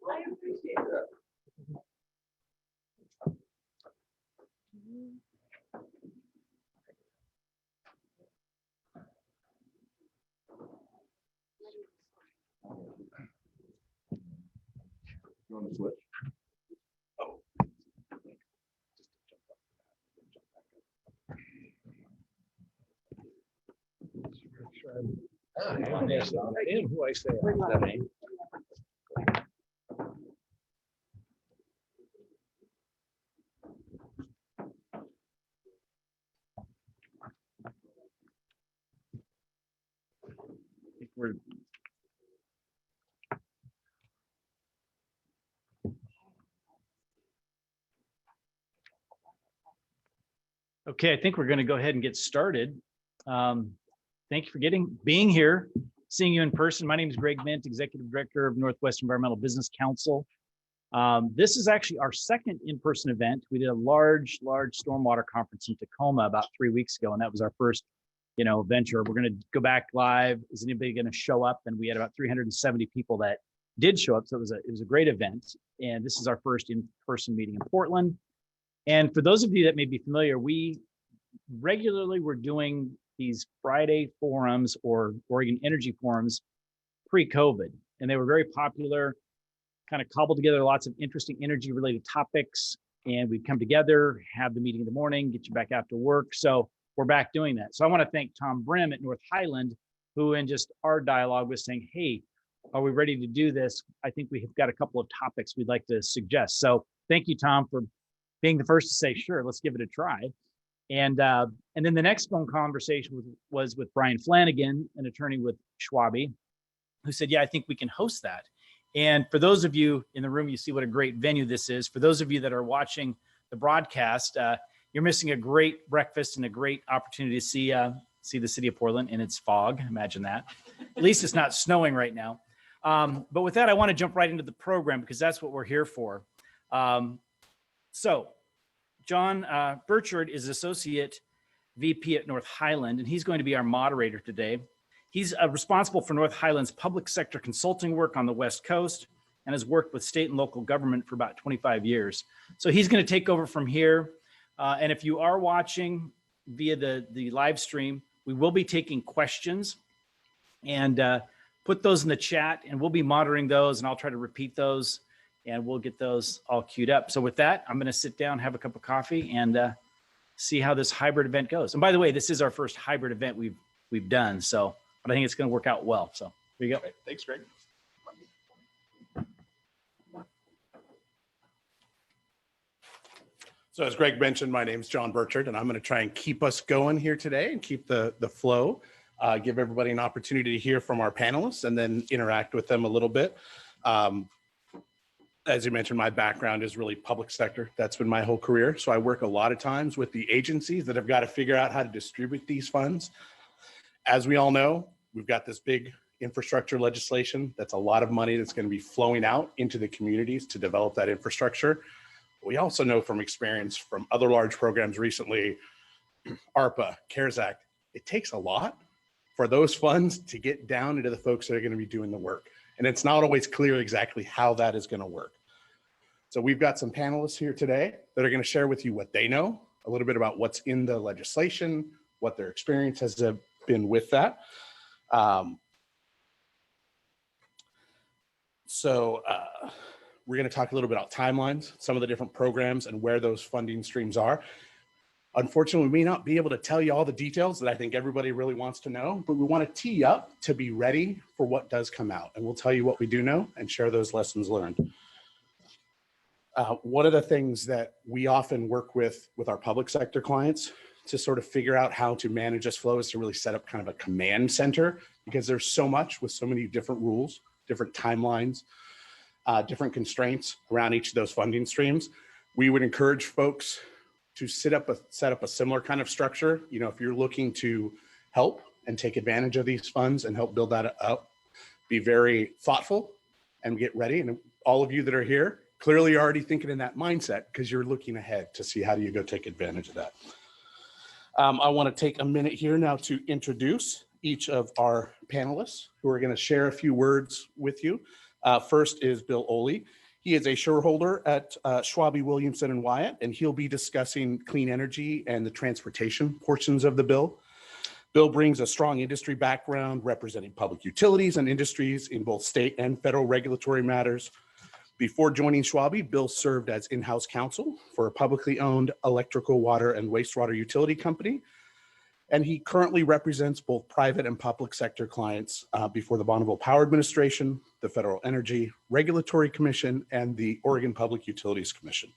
I appreciate it. You want to switch? Oh. Who I say? We're okay. I think we're going to go ahead and get started. Thank you for being here, seeing you in person. My name is Greg Mint, Executive Director of Northwest Environmental Business Council. This is actually our second in-person event. We did a large stormwater conference in Tacoma about 3 weeks ago, and that was our first, venture. We're going to go back live. Is anybody going to show up? And we had about 370 people that did show up, so it was a great event. And this is our first in-person meeting in Portland. And for those of you that may be familiar, we regularly were doing these Friday forums or Oregon Energy Forums pre-COVID, and they were very popular, kind of cobbled together lots of interesting energy related topics, and we'd come together, have the meeting in the morning, get you back after work. So we're back doing that. So I want to thank Tom Brim at North Highland, who in just our dialogue was saying, hey, are we ready to do this? I think we have got a couple of topics we'd like to suggest. So thank you, Tom, for being the first to say, sure, let's give it a try. And then the next phone conversation was with Brian Flanagan, an attorney with Schwabe, who said, yeah, I think we can host that. And for those of you in the room, you see what a great venue this is. For those of you that are watching the broadcast, you're missing a great breakfast and a great opportunity to see the city of Portland in its fog. Imagine that. At least it's not snowing right now. But with that, I want to jump right into the program because that's what we're here for. So John Burchard is Associate VP at North Highland, and he's going to be our moderator today. He's responsible for North Highland's public sector consulting work on the West Coast and has worked with state and local government for about 25 years. So he's going to take over from here. And if you are watching via the live stream, we will be taking questions and put those in the chat, and we'll be monitoring those, and I'll try to repeat those, and we'll get those all queued up. So with that, I'm going to sit down, have a cup of coffee, and see how this hybrid event goes. And by the way, this is our first hybrid event we've done, so but I think it's going to work out well. So here you go. Great. Thanks, Greg. So as Greg mentioned, my name is John Burchard, and I'm going to try and keep us going here today and keep the flow, give everybody an opportunity to hear from our panelists and then interact with them a little bit. As you mentioned, my background is really public sector. That's been my whole career. So I work a lot of times with the agencies that have got to figure out how to distribute these funds. As we all know, we've got this big infrastructure legislation. That's a lot of money that's going to be flowing out into the communities to develop that infrastructure. We also know from experience from other large programs recently, ARPA, CARES Act, it takes a lot for those funds to get down into the folks that are going to be doing the work. And it's not always clear exactly how that is going to work. So we've got some panelists here today that are going to share with you what they know, a little bit about what's in the legislation, what their experience has been with that. We're going to talk a little bit about timelines, some of the different programs and where those funding streams are. Unfortunately, we may not be able to tell you all the details that I think everybody really wants to know, but we want to tee up to be ready for what does come out. And we'll tell you what we do know and share those lessons learned. One of the things that we often work with our public sector clients to sort of figure out how to manage this flow is to really set up kind of a command center, because there's so much with so many different rules, different timelines, different constraints around each of those funding streams. We would encourage folks to set up a similar kind of structure. You know, if you're looking to help and take advantage of these funds and help build that up, be very thoughtful and get ready. And all of you that are here, clearly you're already thinking in that mindset because you're looking ahead to see how do you go take advantage of that. I want to take a minute here now to introduce each of our panelists who are going to share a few words with you. First is Bill Ohle. He is a shareholder at Schwabe, Williamson, and Wyatt, and he'll be discussing clean energy and the transportation portions of the bill. Bill brings a strong industry background representing public utilities and industries in both state and federal regulatory matters. Before joining Schwabe, Bill served as in-house counsel for a publicly owned electrical, water, and wastewater utility company. And he currently represents both private and public sector clients before the Bonneville Power Administration, the Federal Energy Regulatory Commission, and the Oregon Public Utilities Commission.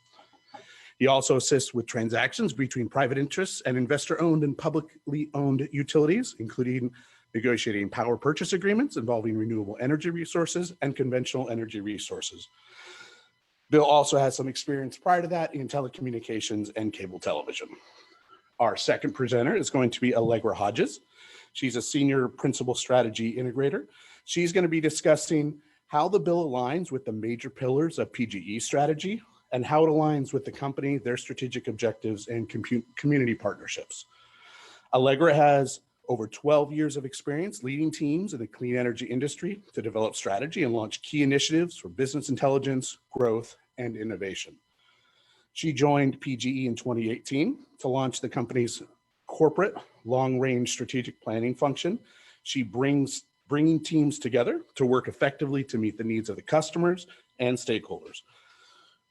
He also assists with transactions between private interests and investor-owned and publicly owned utilities, including negotiating power purchase agreements involving renewable energy resources and conventional energy resources. Bill also has some experience prior to that in telecommunications and cable television. Our second presenter is going to be Allegra Hodges. She's a senior principal strategy integrator. She's going to be discussing how the bill aligns with the major pillars of PGE strategy and how it aligns with the company, their strategic objectives, and community partnerships. Allegra has over 12 years of experience leading teams in the clean energy industry to develop strategy and launch key initiatives for business intelligence, growth, and innovation. She joined PGE in 2018 to launch the company's corporate long-range strategic planning function. She bringing teams together to work effectively to meet the needs of the customers and stakeholders.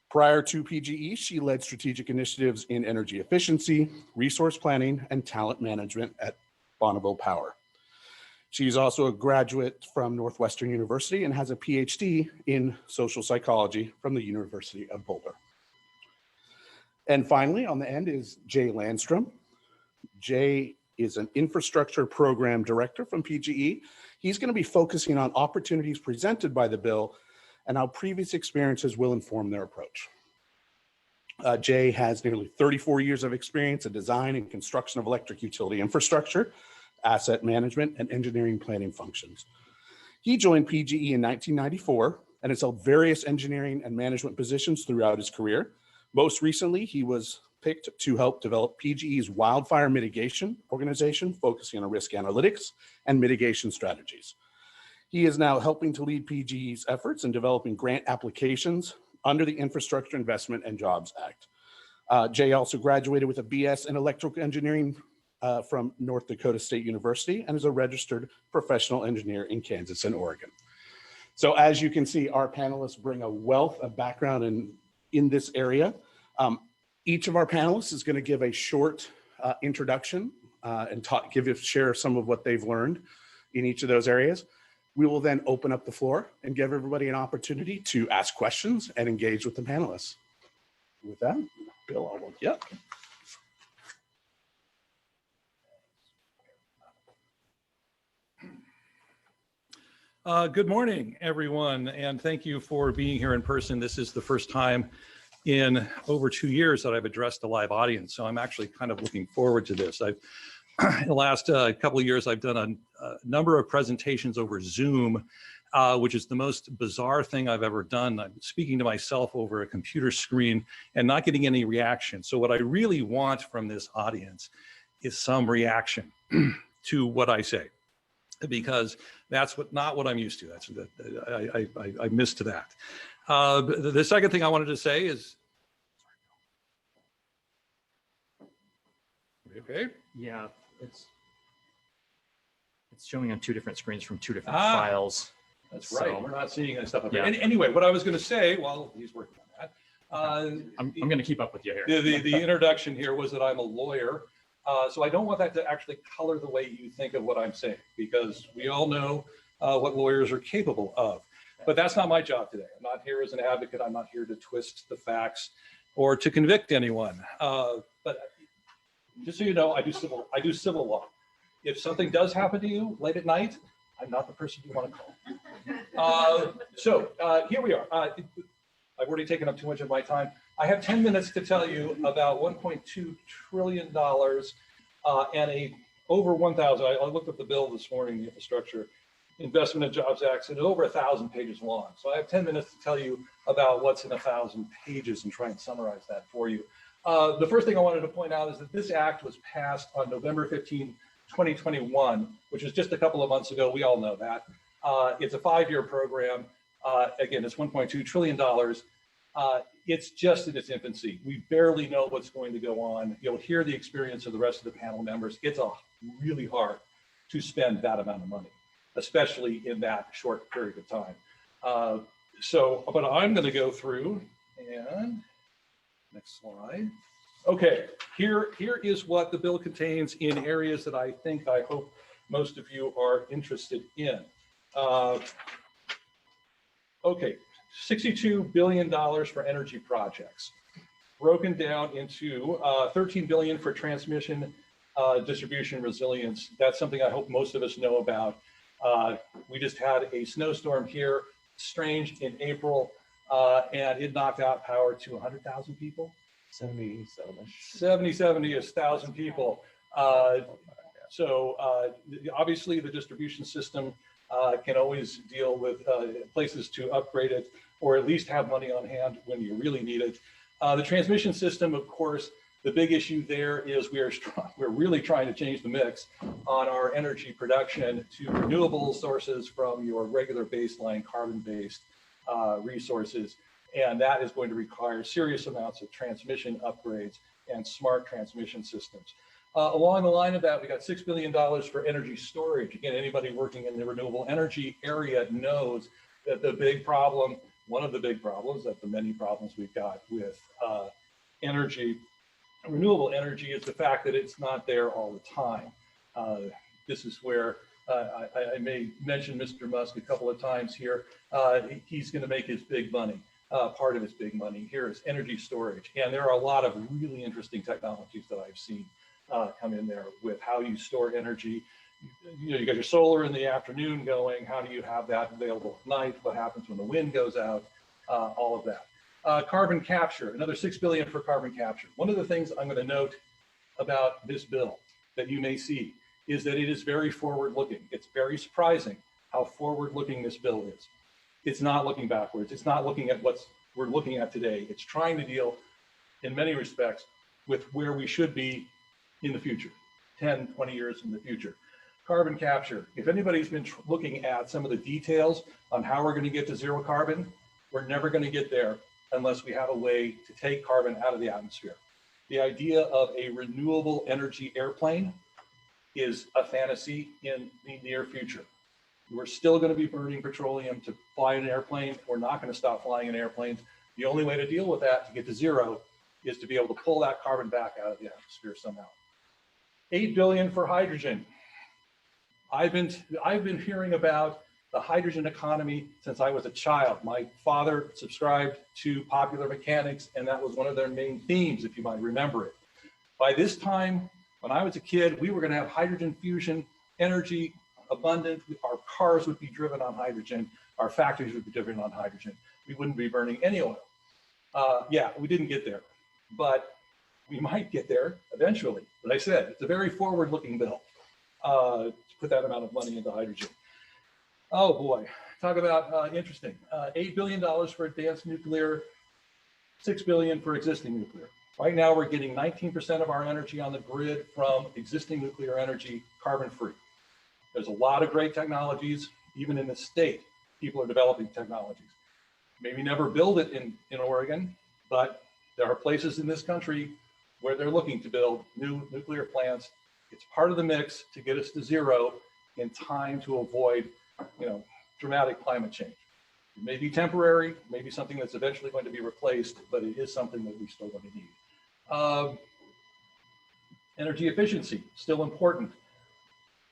Prior to PGE, she led strategic initiatives in energy efficiency, resource planning, and talent management at Bonneville Power. She's also a graduate from Northwestern University and has a PhD in social psychology from the University of Boulder. And finally, on the end is Jay Landstrom. Jay is an infrastructure program director from PGE. He's going to be focusing on opportunities presented by the bill and how previous experiences will inform their approach. Jay has nearly 34 years of experience in design and construction of electric utility infrastructure, asset management, and engineering planning functions. He joined PGE in 1994 and has held various engineering and management positions throughout his career. Most recently, he was picked to help develop PGE's wildfire mitigation organization, focusing on risk analytics and mitigation strategies. He is now helping to lead PGE's efforts in developing grant applications under the Infrastructure Investment and Jobs Act. Jay also graduated with a BS in electrical engineering from North Dakota State University and is a registered professional engineer in Kansas and Oregon. So as you can see, our panelists bring a wealth of background in this area. Each of our panelists is going to give a short introduction and share some of what they've learned in each of those areas. We will then open up the floor and give everybody an opportunity to ask questions and engage with the panelists. With that, Bill, I'll look you up. Good morning, everyone, and thank you for being here in person. This is the first time in over 2 years that I've addressed a live audience, so I'm actually kind of looking forward to this. In the last couple of years, I've done a number of presentations over Zoom, which is the most bizarre thing I've ever done. I'm speaking to myself over a computer screen and not getting any reaction. So what I really want from this audience is some reaction to what I say, because that's not what I'm used to. I missed that. The second thing I wanted to say is, okay? Yeah, it's showing on two different screens from two different files. That's right. So, we're not seeing that stuff up yeah. here. Anyway, what I was going to say, while he's working on that, I'm going to keep up with you here. the introduction here was that I'm a lawyer. So I don't want that to actually color the way you think of what I'm saying, because we all know what lawyers are capable of. But that's not my job today. I'm not here as an advocate. I'm not here to twist the facts or to convict anyone. But just so you know, I do civil law. If something does happen to you late at night, I'm not the person you want to call. So here we are. I've already taken up too much of my time. I have 10 minutes to tell you about $1.2 trillion and over 1,000. I looked up the bill this morning, the Infrastructure Investment and Jobs Act, and it's over 1,000 pages long. So I have 10 minutes to tell you about what's in 1,000 pages and try and summarize that for you. The first thing I wanted to point out is that this act was passed on November 15, 2021, which is just a couple of months ago. We all know that. It's a 5-year program. Again, it's $1.2 trillion. It's just in its infancy. We barely know what's going to go on. You'll hear the experience of the rest of the panel members. It's really hard to spend that amount of money, especially in that short period of time. But I'm going to go through and next slide. Okay, here is what the bill contains in areas that I hope most of you are interested in. Okay, $62 billion for energy projects, broken down into $13 billion for transmission, distribution resilience. That's something I hope most of us know about. We just had a snowstorm here, strange, in April, and it knocked out power to 100,000 people. 70,000 people. So obviously the distribution system can always deal with places to upgrade it, or at least have money on hand when you really need it. The transmission system, of course, the big issue there is we're really trying to change the mix on our energy production to renewable sources from your regular baseline carbon-based resources. And that is going to require serious amounts of transmission upgrades and smart transmission systems. Along the line of that, we got $6 billion for energy storage. Again, anybody working in the renewable energy area knows that the big problem, one of the big problems, that the many problems we've got with renewable energy, is the fact that it's not there all the time. This is where I may mention Mr. Musk a couple of times here. He's going to make his big money. Part of his big money here is energy storage. And there are a lot of really interesting technologies that I've seen come in there with how you store energy. You know, you got your solar in the afternoon going. How do you have that available at night? What happens when the wind goes out? All of that. Carbon capture, another $6 billion for carbon capture. One of the things I'm going to note about this bill that you may see is that it is very forward-looking. It's very surprising how forward-looking this bill is. It's not looking backwards. It's not looking at what we're looking at today. It's trying to deal, in many respects, with where we should be in the future, 10, 20 years in the future. Carbon capture. If anybody's been looking at some of the details on how we're going to get to zero carbon, we're never going to get there unless we have a way to take carbon out of the atmosphere. The idea of a renewable energy airplane is a fantasy in the near future. We're still going to be burning petroleum to fly an airplane. We're not going to stop flying in airplanes. The only way to deal with that, to get to zero, is to be able to pull that carbon back out of the atmosphere somehow. $8 billion for hydrogen. I've been hearing about the hydrogen economy since I was a child. My father subscribed to Popular Mechanics, and that was one of their main themes, if you might remember it. By this time, when I was a kid, we were going to have hydrogen fusion, energy abundant. Our cars would be driven on hydrogen. Our factories would be driven on hydrogen. We wouldn't be burning any oil. Yeah, we didn't get there, but we might get there eventually. But I said, it's a very forward-looking bill to put that amount of money into hydrogen. Oh boy, talk about interesting. $8 billion for advanced nuclear, $6 billion for existing nuclear. Right now, we're getting 19% of our energy on the grid from existing nuclear energy, carbon-free. There's a lot of great technologies, even in the state, people are developing technologies. Maybe never build it in Oregon, but there are places in this country where they're looking to build new nuclear plants. It's part of the mix to get us to zero in time to avoid, dramatic climate change. It may be temporary, maybe something that's eventually going to be replaced, but it is something that we still going to need. Energy efficiency, still important.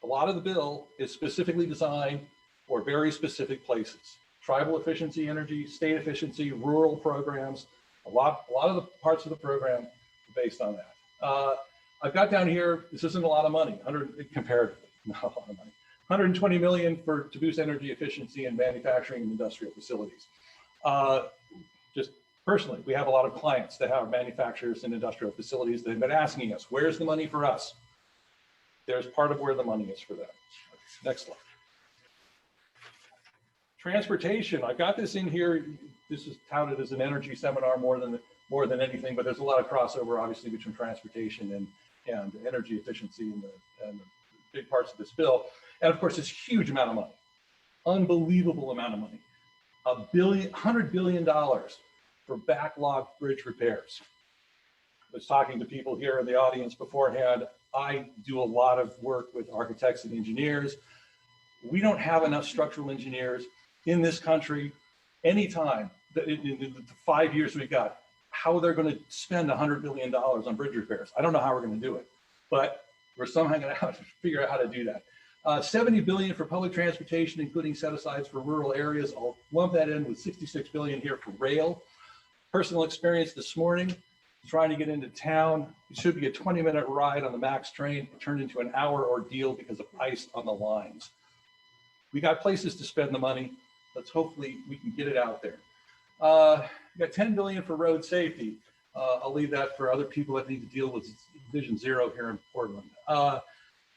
A lot of the bill is specifically designed for very specific places. Tribal efficiency energy, state efficiency, rural programs, a lot of the parts of the program are based on that. I've got down here, this isn't a lot of money, comparatively, not a lot of money. 120 million to boost energy efficiency in manufacturing and industrial facilities. Just personally, we have a lot of clients that have manufacturers and industrial facilities that have been asking us, where's the money for us? There's part of where the money is for them. Next slide. Transportation, I've got this in here. This is touted as an energy seminar more than anything, but there's a lot of crossover, obviously, between transportation and energy efficiency and big parts of this bill. And of course, this huge amount of money, unbelievable amount of money, $100 billion for backlogged bridge repairs. I was talking to people here in the audience beforehand. I do a lot of work with architects and engineers. We don't have enough structural engineers in this country anytime in the 5 years we've got. How they're going to spend $100 billion on bridge repairs. I don't know how we're going to do it, but we're somehow going to have to figure out how to do that. 70 billion for public transportation, including set-asides for rural areas. I'll lump that in with 66 billion here for rail. Personal experience this morning, trying to get into town. It should be a 20-minute ride on the MAX train. It turned into an hour ordeal because of ice on the lines. We got places to spend the money. Let's hopefully we can get it out there. We got 10 billion for road safety. I'll leave that for other people that need to deal with Vision Zero here in Portland.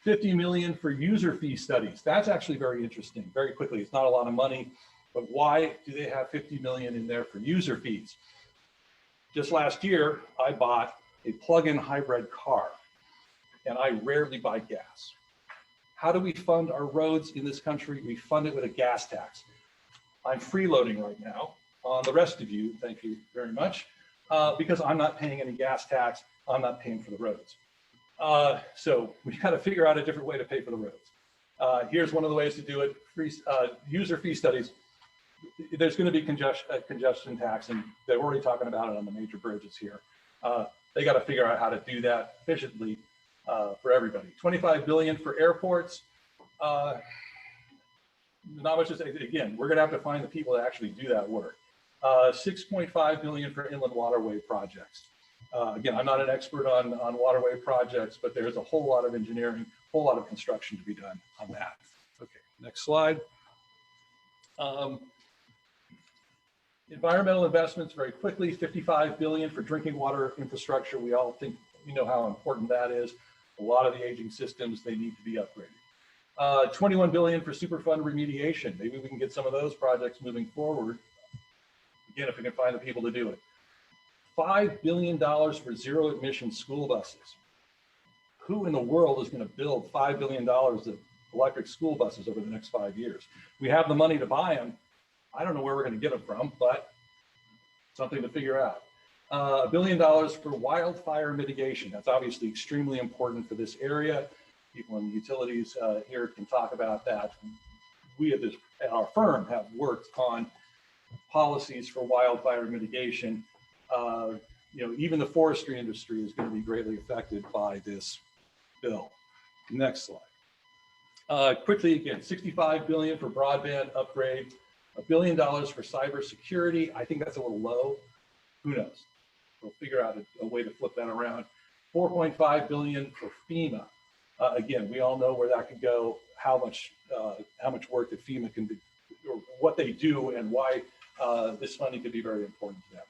50 million for user fee studies. That's actually very interesting. Very quickly, it's not a lot of money, but why do they have 50 million in there for user fees? Just last year, I bought a plug-in hybrid car, and I rarely buy gas. How do we fund our roads in this country? We fund it with a gas tax. I'm freeloading right now on the rest of you, thank you very much, because I'm not paying any gas tax, I'm not paying for the roads. So we got to figure out a different way to pay for the roads. Here's one of the ways to do it, user fee studies. There's going to be congestion tax, and they're already talking about it on the major bridges here. They got to figure out how to do that efficiently for everybody. 25 billion for airports. Not much to say. Again, we're going to have to find the people that actually do that work. 6.5 billion for inland waterway projects. Again, I'm not an expert on waterway projects, but there's a whole lot of engineering, a whole lot of construction to be done on that. Okay, next slide. Environmental investments, very quickly, 55 billion for drinking water infrastructure. We all think, we know how important that is. A lot of the aging systems, they need to be upgraded. 21 billion for Superfund remediation. Maybe we can get some of those projects moving forward. Again, if we can find the people to do it. $5 billion for zero emission school buses. Who in the world is going to build $5 billion of electric school buses over the next 5 years? We have the money to buy them. I don't know where we're going to get them from, but something to figure out. $1 billion for wildfire mitigation. That's obviously extremely important for this area. People in the utilities here can talk about that. We at our firm have worked on policies for wildfire mitigation. Even the forestry industry is going to be greatly affected by this bill. Next slide. Quickly again, 65 billion for broadband upgrade, $1 billion for cybersecurity. I think that's a little low. Who knows? We'll figure out a way to flip that around. 4.5 billion for FEMA. Again, we all know where that could go, how much work that FEMA can do, or what they do, and why this funding could be very important to them.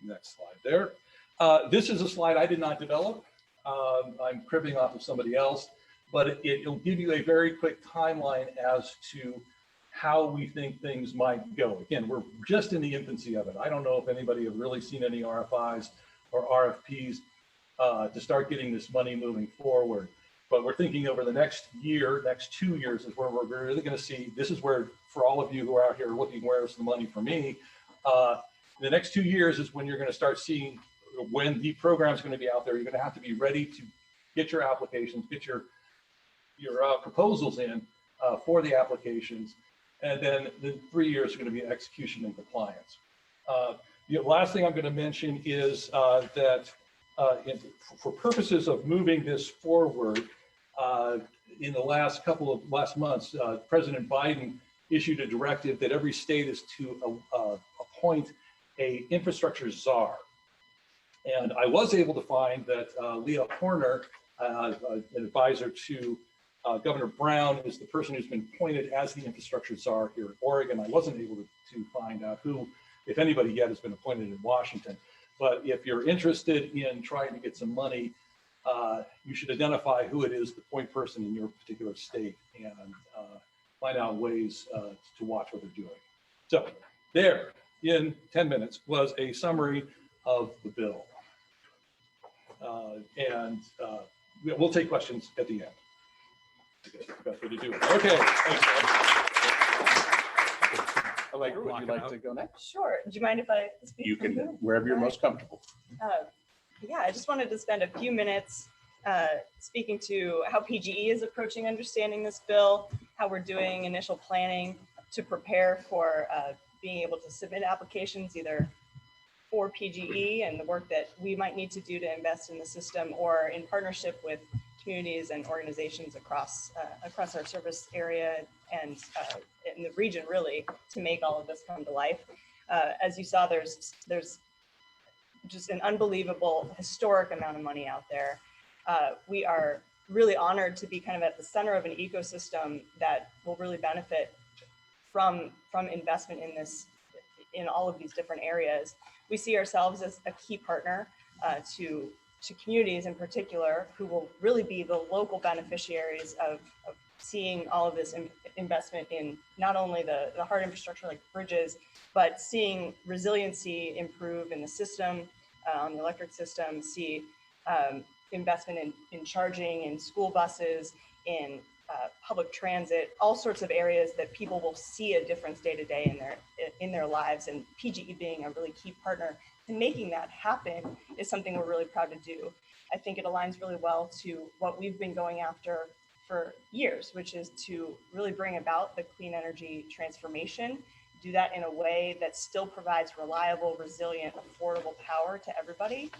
Next slide there. This is a slide I did not develop. I'm cribbing off of somebody else, but it'll give you a very quick timeline as to how we think things might go. Again, we're just in the infancy of it. I don't know if anybody have really seen any RFIs or RFPs to start getting this money moving forward. But we're thinking over the next year, next 2 years is where we're really going to see, this is where, for all of you who are out here looking, where's the money for me? The next 2 years is when you're going to start seeing when the program is going to be out there. You're going to have to be ready to get your applications, get your proposals in for the applications. And then the 3 years are going to be execution and compliance. The last thing I'm going to mention is that for purposes of moving this forward, in the last months, President Biden issued a directive that every state is to appoint a infrastructure czar. And I was able to find that Leah Horner, an advisor to Governor Brown, is the person who's been appointed as the infrastructure czar here in Oregon. I wasn't able to find out who, if anybody yet, has been appointed in Washington. But if you're interested in trying to get some money, you should identify who it is, the point person in your particular state, and find out ways to watch what they're doing. So there, in 10 minutes, was a summary of the bill. We'll take questions at the end. I guess that's the best way to do it. Okay. Allegra, would you like to go next? Sure. Do you mind if I speak? You from can, here? wherever you're most comfortable. Yeah, I just wanted to spend a few minutes speaking to how PGE is approaching understanding this bill, how we're doing initial planning to prepare for being able to submit applications either for PGE and the work that we might need to do to invest in the system, or in partnership with communities and organizations across our service area and in the region, really, to make all of this come to life. As you saw, there's just an unbelievable historic amount of money out there. We are really honored to be kind of at the center of an ecosystem that will really benefit from investment in all of these different areas. We see ourselves as a key partner to communities in particular, who will really be the local beneficiaries of seeing all of this investment in not only the hard infrastructure like bridges, but seeing resiliency improve in the system, on the electric system, see investment in charging, in school buses, in public transit, all sorts of areas that people will see a difference day to day in their lives. And PGE being a really key partner in making that happen is something we're really proud to do. I think it aligns really well to what we've been going after for years, which is to really bring about the clean energy transformation, do that in a way that still provides reliable, resilient, affordable power to everybody.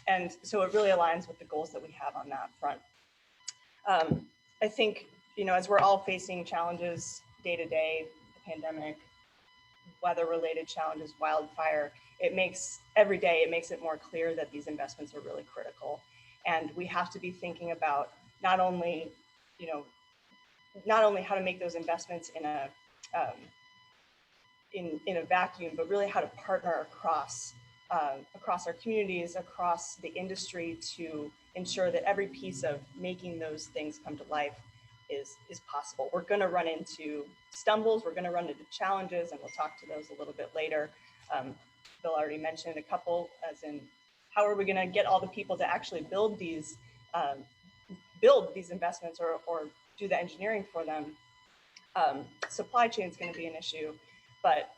And so it really aligns with the goals that we have on that front. I think, as we're all facing challenges day to day, the pandemic, weather-related challenges, wildfire, every day it makes it more clear that these investments are really critical. And we have to be thinking about not only how to make those investments in a vacuum, but really how to partner across our communities, across the industry, to ensure that every piece of making those things come to life is possible. We're going to run into stumbles, we're going to run into challenges, and we'll talk to those a little bit later. Bill already mentioned a couple, as in how are we going to get all the people to actually build these investments or do the engineering for them. Supply chain is going to be an issue, but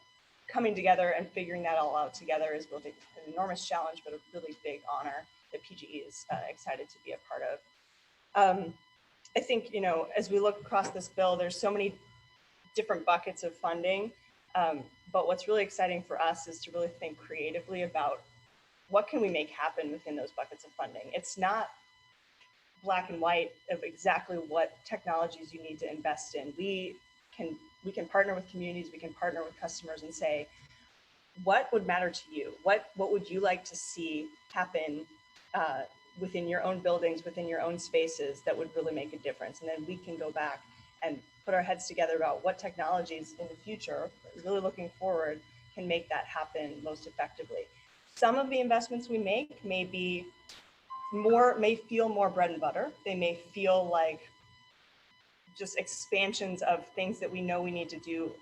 coming together and figuring that all out together is both an enormous challenge, but a really big honor that PGE is excited to be a part of. I think, as we look across this bill, there's so many different buckets of funding, but what's really exciting for us is to really think creatively about what can we make happen within those buckets of funding. It's not black and white of exactly what technologies you need to invest in. We can partner with communities, we can partner with customers and say, what would matter to you? What would you like to see happen within your own buildings, within your own spaces that would really make a difference? And then we can go back and put our heads together about what technologies in the future, really looking forward, can make that happen most effectively. Some of the investments we make may feel more bread and butter. They may feel like just expansions of things that we know we need to do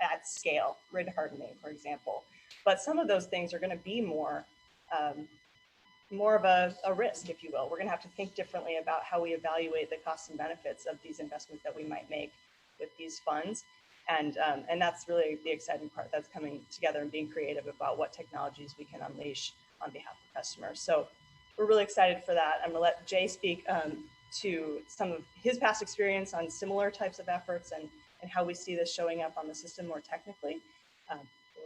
at scale, grid hardening, for example. But some of those things are going to be more of a risk, if you will. We're going to have to think differently about how we evaluate the costs and benefits of these investments that we might make with these funds. And that's really the exciting part that's coming together and being creative about what technologies we can unleash on behalf of customers. So we're really excited for that. I'm going to let Jay speak to some of his past experience on similar types of efforts and how we see this showing up on the system more technically. We're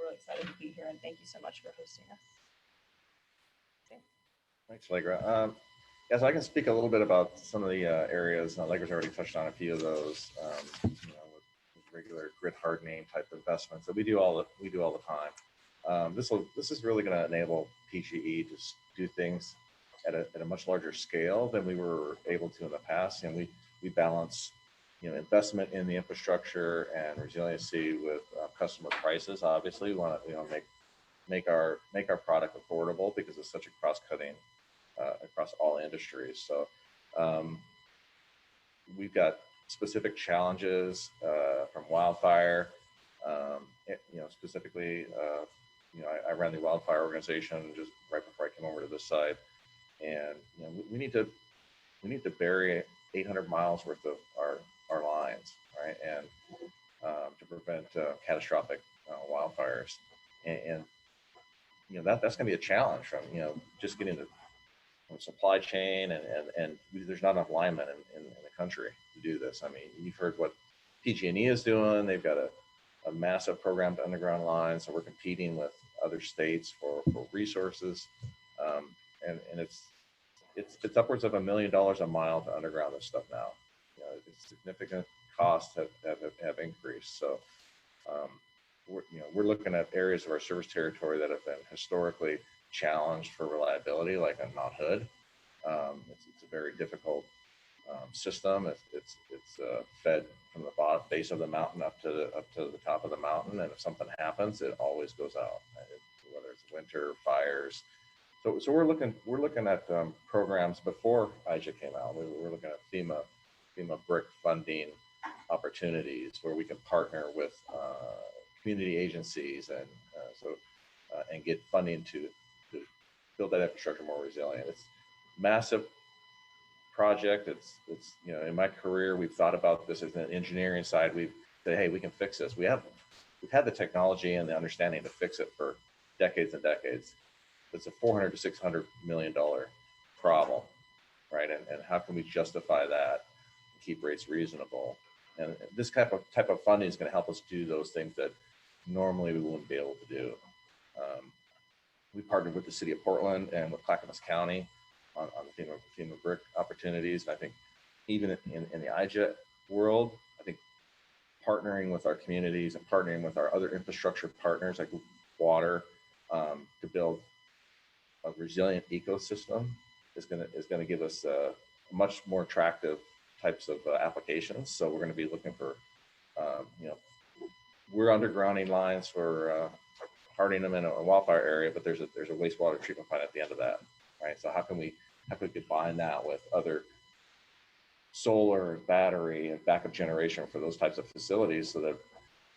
really excited to be here, and thank you so much for hosting us. Okay. Thanks, Allegra. Yes, I can speak a little bit about some of the areas. Allegra's already touched on a few of those. With regular grid hardening type investments that we do all the time. This is really going to enable PGE to do things at a much larger scale than we were able to in the past, and we balance investment in the infrastructure and resiliency with customer prices. Obviously, we want to make our product affordable because it's such a cross-cutting across all industries. So we've got specific challenges from wildfire. Specifically, I ran the wildfire organization just right before I came over to this side, and we need to bury 800 miles worth of our lines, right? And to prevent catastrophic wildfires. And you know, that's going to be a challenge from, you know, just getting the supply chain and there's not enough linemen in the country to do this. I mean, you've heard what PG&E is doing. They've got a massive program to underground lines. So we're competing with other states for resources. And it's upwards of $1 million a mile to underground this stuff now. You know, it's significant costs have increased. So we're looking at areas of our service territory that have been historically challenged for reliability, like on Mount Hood. It's a very difficult system. It's fed from the bottom base of the mountain up to the top of the mountain, and if something happens, it always goes out. Whether it's winter fires. So we're looking at programs before IIJA came out. We're looking at FEMA brick funding opportunities where we can partner with community agencies and get funding to build that infrastructure more resilient. It's massive project. It's you know, in my career, we've thought about this as an engineering side. We've said, hey, we can fix this. We've had the technology and the understanding to fix it for decades and decades. It's a $400 to $600 million problem, right? And how can we justify that and keep rates reasonable? And this type of funding is going to help us do those things that normally we wouldn't be able to do. We partnered with the city of Portland and with Clackamas County on the FEMA brick opportunities. And I think even in the IIJA world, I think partnering with our communities and partnering with our other infrastructure partners like water to build a resilient ecosystem is going to give us much more attractive types of applications. So we're going to be looking for, you know, we're undergrounding lines for hardening them in a wildfire area, but there's a wastewater treatment plant at the end of that, right? So how can we combine that with other solar, battery, and backup generation for those types of facilities, so that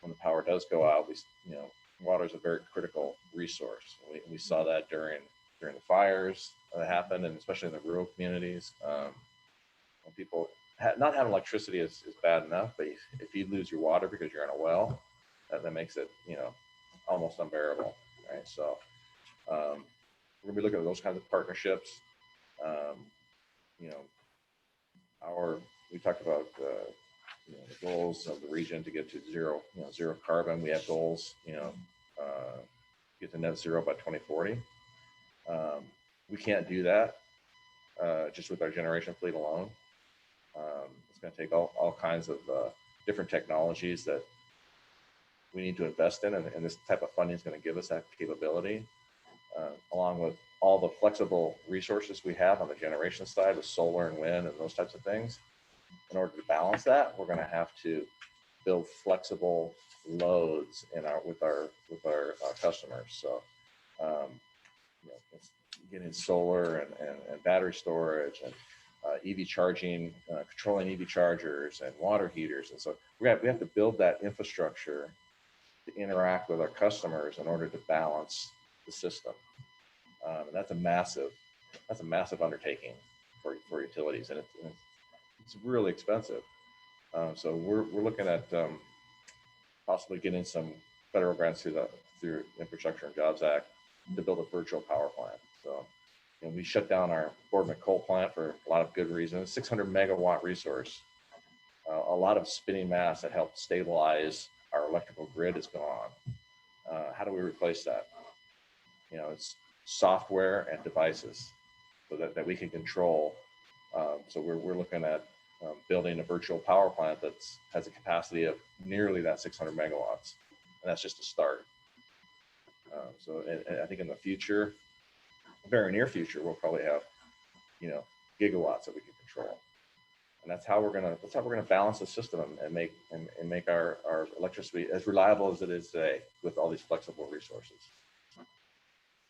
when the power does go out, you know, water is a very critical resource. We saw that during the fires that happened, and especially in the rural communities. When people not having electricity is bad enough, but if you lose your water because you're in a well, that makes it, you know, almost unbearable, right? So we're gonna be looking at those kinds of partnerships. You know, we talked about you know, the goals of the region to get to zero carbon. We have goals, you know, get to net zero by 2040. We can't do that just with our generation fleet alone. It's going to take all kinds of different technologies that we need to invest in, and this type of funding is going to give us that capability, along with all the flexible resources we have on the generation side with solar and wind and those types of things. In order to balance that, we're going to have to build flexible loads with our customers. So, you know, it's getting solar and battery storage and EV charging, controlling EV chargers and water heaters, and so we have to build that infrastructure to interact with our customers in order to balance the system. And that's a massive undertaking for utilities, and it's really expensive. So we're looking at possibly getting some federal grants through Infrastructure and Jobs Act to build a virtual power plant. So, and we shut down our Boardman coal plant for a lot of good reasons. 600 megawatt resource, a lot of spinning mass that helped stabilize our electrical grid is gone. How do we replace that? You know, it's software and devices so that we can control. So we're looking at building a virtual power plant that has a capacity of nearly that 600 megawatts, and that's just a start. So I think in the future, very near future, we'll probably have, you know, gigawatts that we can control, and that's how we're gonna balance the system and make our electricity as reliable as it is today with all these flexible resources.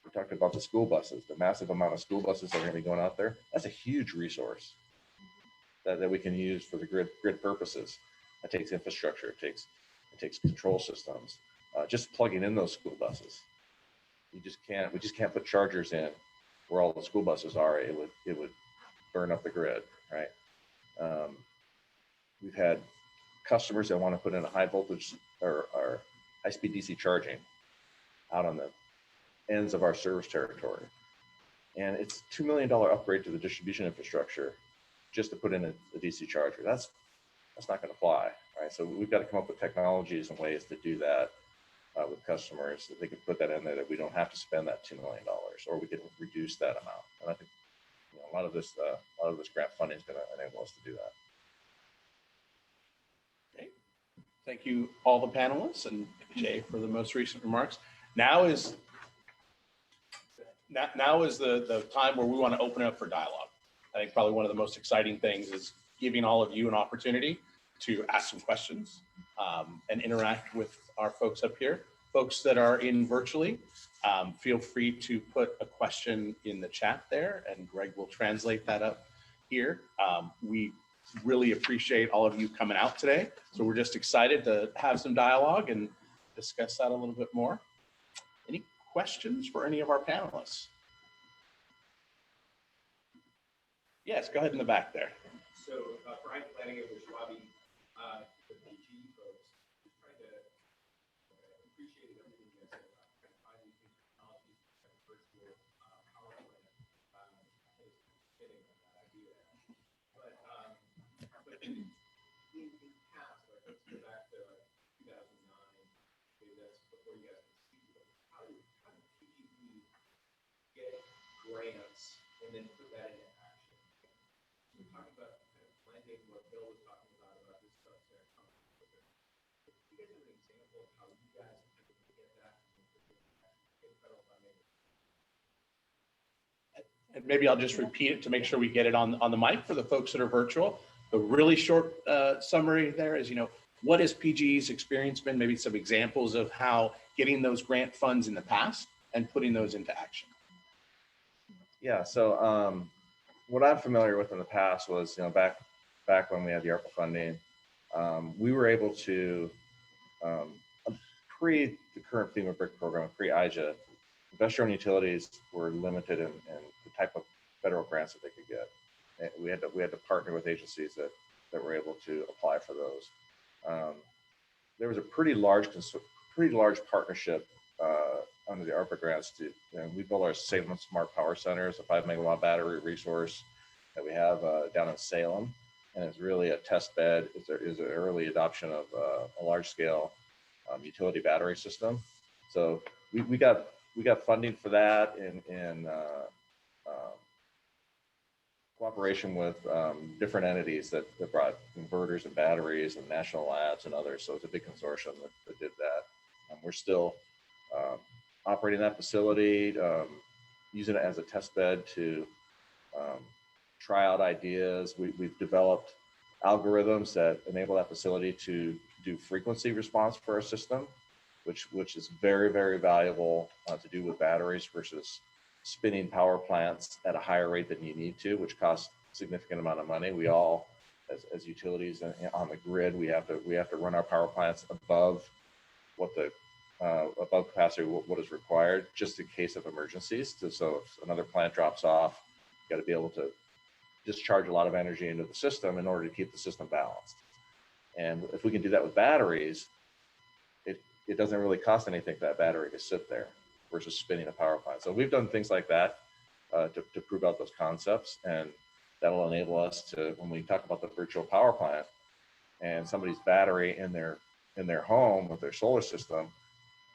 We talked about the school buses, the massive amount of school buses that are going to be going out there. That's a huge resource that we can use for the grid purposes. That takes infrastructure. It takes control systems. Just plugging in those school buses, we just can't put chargers in where all the school buses are. It would burn up the grid, right? We've had customers that want to put in a high voltage or high speed DC charging out on the ends of our service territory. And it's $2 million upgrade to the distribution infrastructure just to put in a DC charger. That's not going to fly, right? So we've got to come up with technologies and ways to do that with customers, that they can put that in there, that we don't have to spend that $2 million, or we can reduce that amount. And I think a lot of this grant funding is going to enable us to do that. Okay. Thank you, all the panelists, and Jay for the most recent remarks. Now is the time where we want to open it up for dialogue. I think probably one of the most exciting things is giving all of you an opportunity to ask some questions and interact with our folks up here. Folks that are in virtually, feel free to put a question in the chat there, and Greg will translate that up here. We really appreciate all of you coming out today. So we're just excited to have some dialogue and discuss that a little bit more. Any questions for any of our panelists? Yes, go ahead in the back there. So Brian Planning with Schwabe, the PGE folks, just trying to appreciate everything you guys said about kind of finding new technologies, kind of virtual power plant. I was kidding on that idea. But in past, like let's go back to 2009, maybe that's before you guys were CEO. How did PGE get grants and then put that into action? We're talking about kind of blending what Bill was talking about this stuff there. Do you guys have an example of how you guys are able to get that and get federal funding? And maybe I'll just repeat it to make sure we get it on the mic for the folks that are virtual. The really short summary there is, what has PGE's experience been? Maybe some examples of how getting those grant funds in the past and putting those into action. Yeah, so what I'm familiar with in the past was, back when we had the ARPA funding, we were able to, pre the current FEMA BRIC program, pre-IIJA, investor-owned utilities were limited in the type of federal grants that they could get. And we had to partner with agencies that were able to apply for those. There was a pretty large partnership under the ARPA grants we built our Salem Smart Power Center, a 5 megawatt battery resource that we have down in Salem, and it's really a test bed. Is an early adoption of a large scale utility battery system. So we got funding for that in cooperation with different entities that brought inverters and batteries and national labs and others. So it's a big consortium that did that. We're still operating that facility, using it as a test bed to try out ideas. We've developed algorithms that enable that facility to do frequency response for our system, which is very, very valuable to do with batteries versus spinning power plants at a higher rate than you need to, which costs a significant amount of money. We all, as utilities on the grid, we have to run our power plants above what the above capacity, what is required, just in case of emergencies. So if another plant drops off, you got to be able to discharge a lot of energy into the system in order to keep the system balanced. And if we can do that with batteries, it doesn't really cost anything for that battery to sit there versus spinning a power plant. So we've done things like that to prove out those concepts, and that'll enable us to, when we talk about the virtual power plant and somebody's battery in their home with their solar system,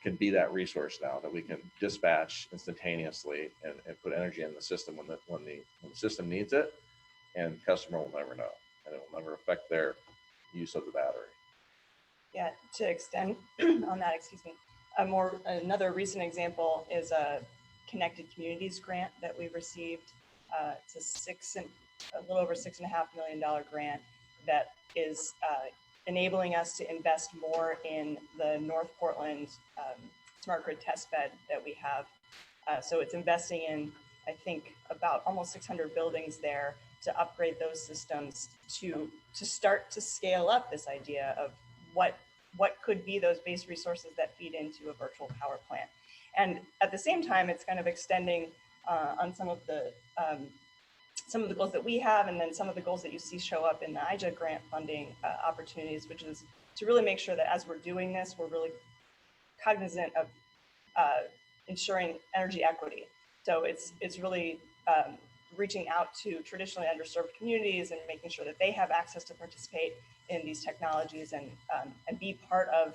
can be that resource now that we can dispatch instantaneously and put energy in the system when the system needs it, and the customer will never know, and it will never affect their use of the battery. Yeah, to extend on that, excuse me, another recent example is a Connected Communities grant that we received. It's a little over $6.5 million grant that is enabling us to invest more in the North Portland smart grid test bed that we have. So it's investing in, I think, about almost 600 buildings there to upgrade those systems to start to scale up this idea of what could be those base resources that feed into a virtual power plant. And at the same time, it's kind of extending on some of the some of the goals that we have, and then some of the goals that you see show up in the IIJA grant funding opportunities, which is to really make sure that as we're doing this, we're really cognizant of ensuring energy equity. So it's really reaching out to traditionally underserved communities and making sure that they have access to participate in these technologies and be part of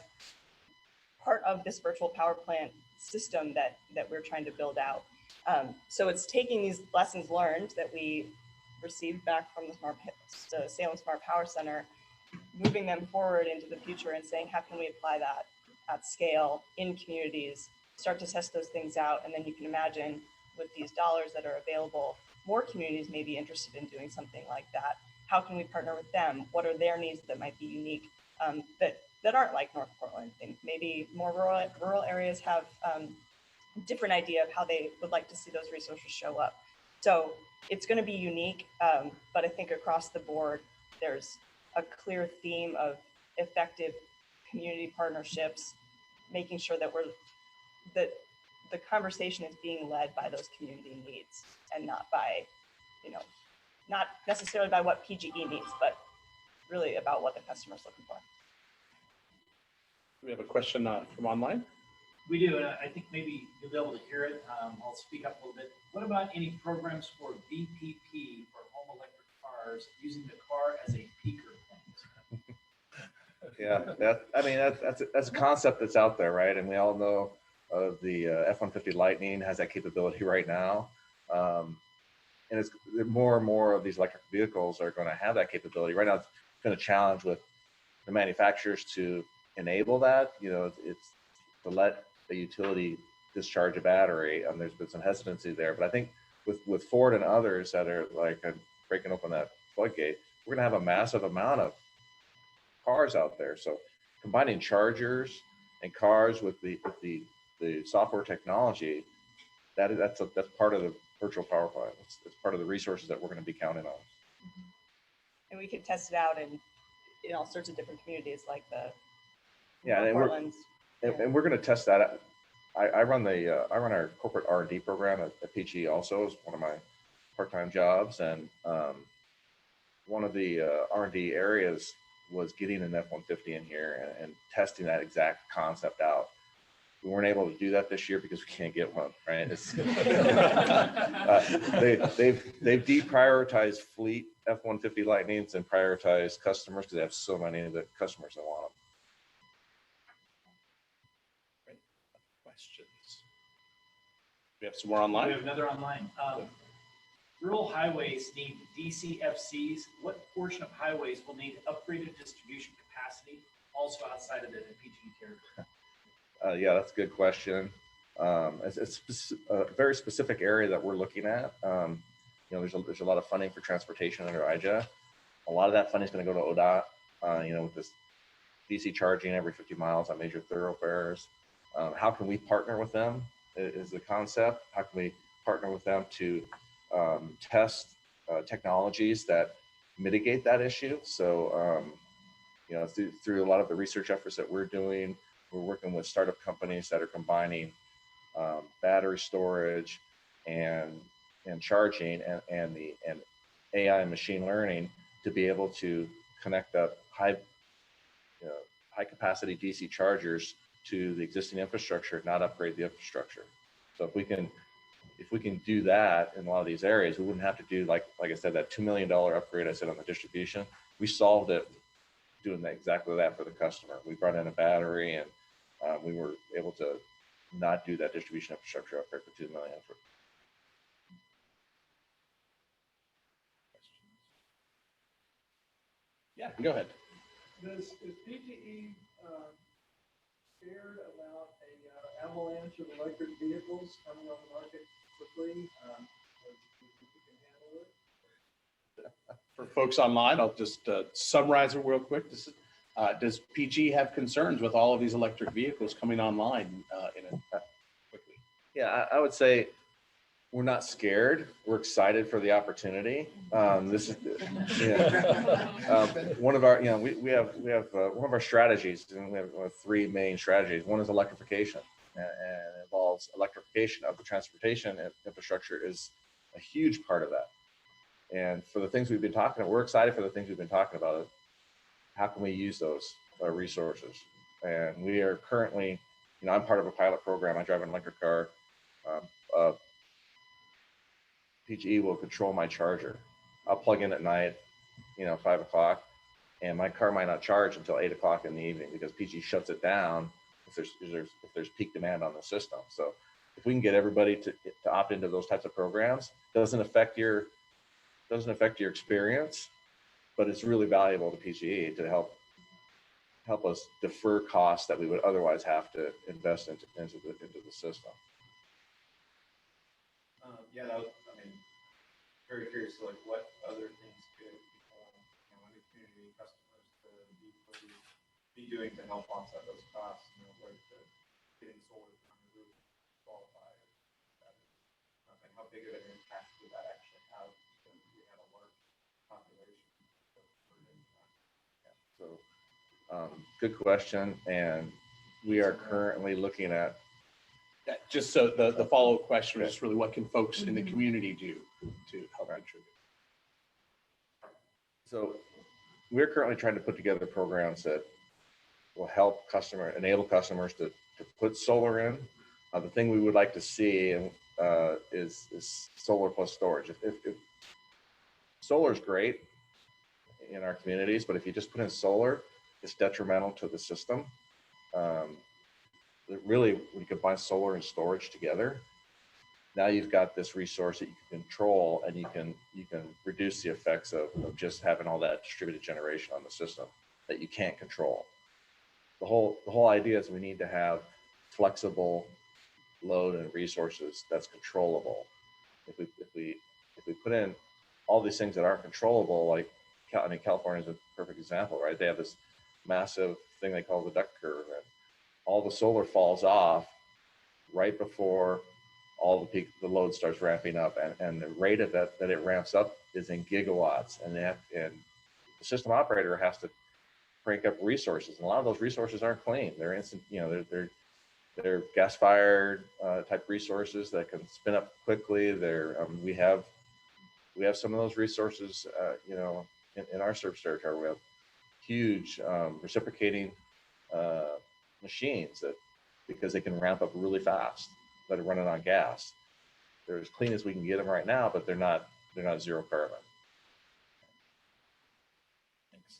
this virtual power plant system that we're trying to build out. So it's taking these lessons learned that we received back from the Salem Smart Power Center, moving them forward into the future and saying, how can we apply that at scale in communities, start to test those things out. And then you can imagine with these dollars that are available, more communities may be interested in doing something like that. How can we partner with them? What are their needs that might be unique that aren't like North Portland? And maybe more rural areas have different idea of how they would like to see those resources show up. So it's going to be unique, but I think across the board, there's a clear theme of effective community partnerships, making sure that the conversation is being led by those community needs and not by, not necessarily by what PGE needs, but really about what the customer's looking for. We have a question from online. We do, and I think maybe you'll be able to hear it. I'll speak up a little bit. What about any programs for VPP for home electric cars, using the car as a peaker? Yeah, that's a concept that's out there, right? And we all know of the F-150 Lightning has that capability right now. And it's more and more of these electric vehicles are going to have that capability. Right now, it's been a challenge with the manufacturers to enable that. It's to let the utility discharge a battery. There's been some hesitancy there, but I think with Ford and others that are like breaking open that floodgate, we're going to have a massive amount of cars out there. So combining chargers and cars with the software technology, that's part of the virtual power plant. It's part of the resources that we're going to be counting on. And we can test it out in all sorts of different communities, like the Portland's. And we're going to test that out. I run our corporate R&D program at PGE also as one of my part-time jobs, and one of the R&D areas was getting an F-150 in here and testing that exact concept out. We weren't able to do that this year because we can't get one, right? They've deprioritized fleet F-150 Lightnings and prioritized customers because they have so many of the customers that want them. Great. Questions? We have some more online. We have another online. Rural highways need DCFCs. What portion of highways will need upgraded distribution capacity also outside of the PGE territory? Yeah, that's a good question. It's a very specific area that we're looking at. There's a lot of funding for transportation under IIJA. A lot of that funding is going to go to ODOT, with this DC charging every 50 miles on major thoroughfares. How can we partner with them is the concept. How can we partner with them to test technologies that mitigate that issue? So, through a lot of the research efforts that we're doing, we're working with startup companies that are combining battery storage and charging and AI and machine learning to be able to connect up high capacity DC chargers to the existing infrastructure, not upgrade the infrastructure. So if we can do that in a lot of these areas, we wouldn't have to do like I said, that $2 million upgrade I said on the distribution. We solved it doing exactly that for the customer. We brought in a battery and we were able to not do that distribution infrastructure upgrade for $2 million. Yeah, go ahead. Is PGE scared about a avalanche of electric vehicles coming on the market quickly? You can handle it? For folks online, I'll just summarize it real quick. Does PG have concerns with all of these electric vehicles coming online quickly? Yeah, I would say we're not scared. We're excited for the opportunity. This is one of our, we have one of our strategies, and we have three main strategies. One is electrification, and it involves electrification of the transportation infrastructure is a huge part of that. And for the things we've been talking about, we're excited for the things we've been talking about. How can we use those resources? And we are currently, I'm part of a pilot program. I drive an electric car. PGE will control my charger. I'll plug in at night, 5 o'clock, and my car might not charge until 8 o'clock in the evening because PGE shuts it down if there's peak demand on the system. So if we can get everybody to opt into those types of programs, doesn't affect your experience, but it's really valuable to PGE to help us defer costs that we would otherwise have to invest into the system. Yeah, very curious, like what other things could any community customers to be doing to help offset those costs, like getting solar on the roof qualify, and how big of an impact would that actually have if you had a large population? So, good question, and we are currently looking at. Just so the follow-up question is really what can folks in the community do to help contribute? So we're currently trying to put together programs that will help enable customers to put solar in. The thing we would like to see is solar plus storage. If solar is great in our communities, but if you just put in solar, it's detrimental to the system. Really, when you combine solar and storage together, now you've got this resource that you can control, and you can reduce the effects of just having all that distributed generation on the system that you can't control. The whole idea is we need to have flexible load and resources that's controllable. If we put in all these things that aren't controllable, like California is a perfect example, right? They have this massive thing they call the duck curve, and all the solar falls off right before all the load starts ramping up, and the rate of that it ramps up is in gigawatts, and the system operator has to crank up resources, and a lot of those resources aren't clean. They're instant, they're gas-fired type resources that can spin up quickly. We have some of those resources, in our service territory. We have huge reciprocating machines that, because they can ramp up really fast, that are running on gas. They're as clean as we can get them right now, but they're not zero carbon. Thanks.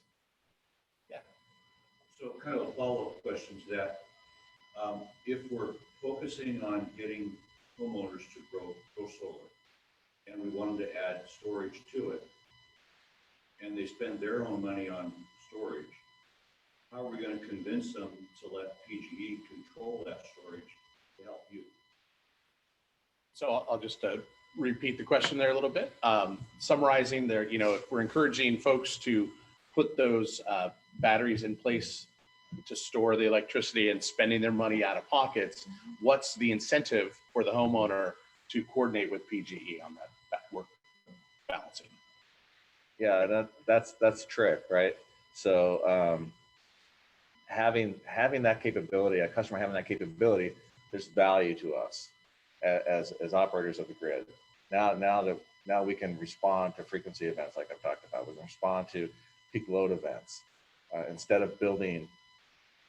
Yeah. So kind of a follow-up question to that. If we're focusing on getting homeowners to go solar, and we wanted to add storage to it, and they spend their own money on storage, how are we going to convince them to let PGE control that storage to help you? So I'll just repeat the question there a little bit. Summarizing there, if we're encouraging folks to put those batteries in place to store the electricity and spending their money out of pockets, what's the incentive for the homeowner to coordinate with PGE on that work balancing? Yeah, that's the trick, right? So having that capability, a customer having that capability, there's value to us as operators of the grid. Now we can respond to frequency events like I've talked about. We can respond to peak load events instead of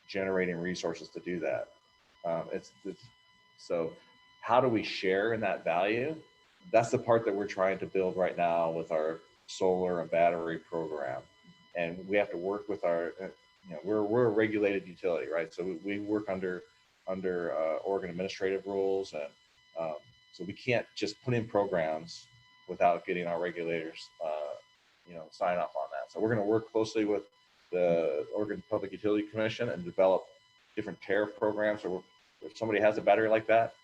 generating resources to do that. So how do we share in that value? That's the part that we're trying to build right now with our solar and battery program. And we have to work with we're a regulated utility, right? So we work under Oregon administrative rules, and so we can't just put in programs without getting our regulators, sign off on that. So we're going to work closely with the Oregon Public Utility Commission and develop different tariff programs. So if somebody has a battery like that,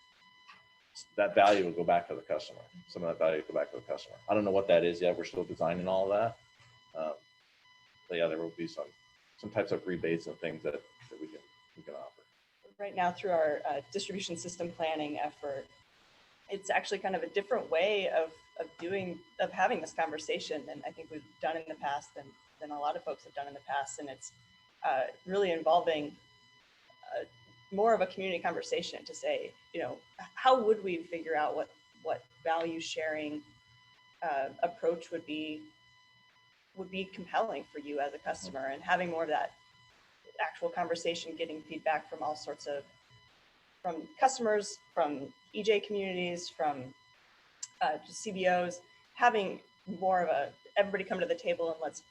that value will go back to the customer. Some of that value will go back to the customer. I don't know what that is yet. We're still designing all of that. But yeah, there will be some types of rebates and things that we can offer. Right now, through our distribution system planning effort, it's actually kind of a different way of having this conversation than I think we've done in the past, than a lot of folks have done in the past, and it's really involving more of a community conversation to say, how would we figure out what value sharing approach would be compelling for you as a customer, and having more of that actual conversation, getting feedback from all sorts of, from customers, from EJ communities, from just CBOs, having more of a, everybody come to the table and let's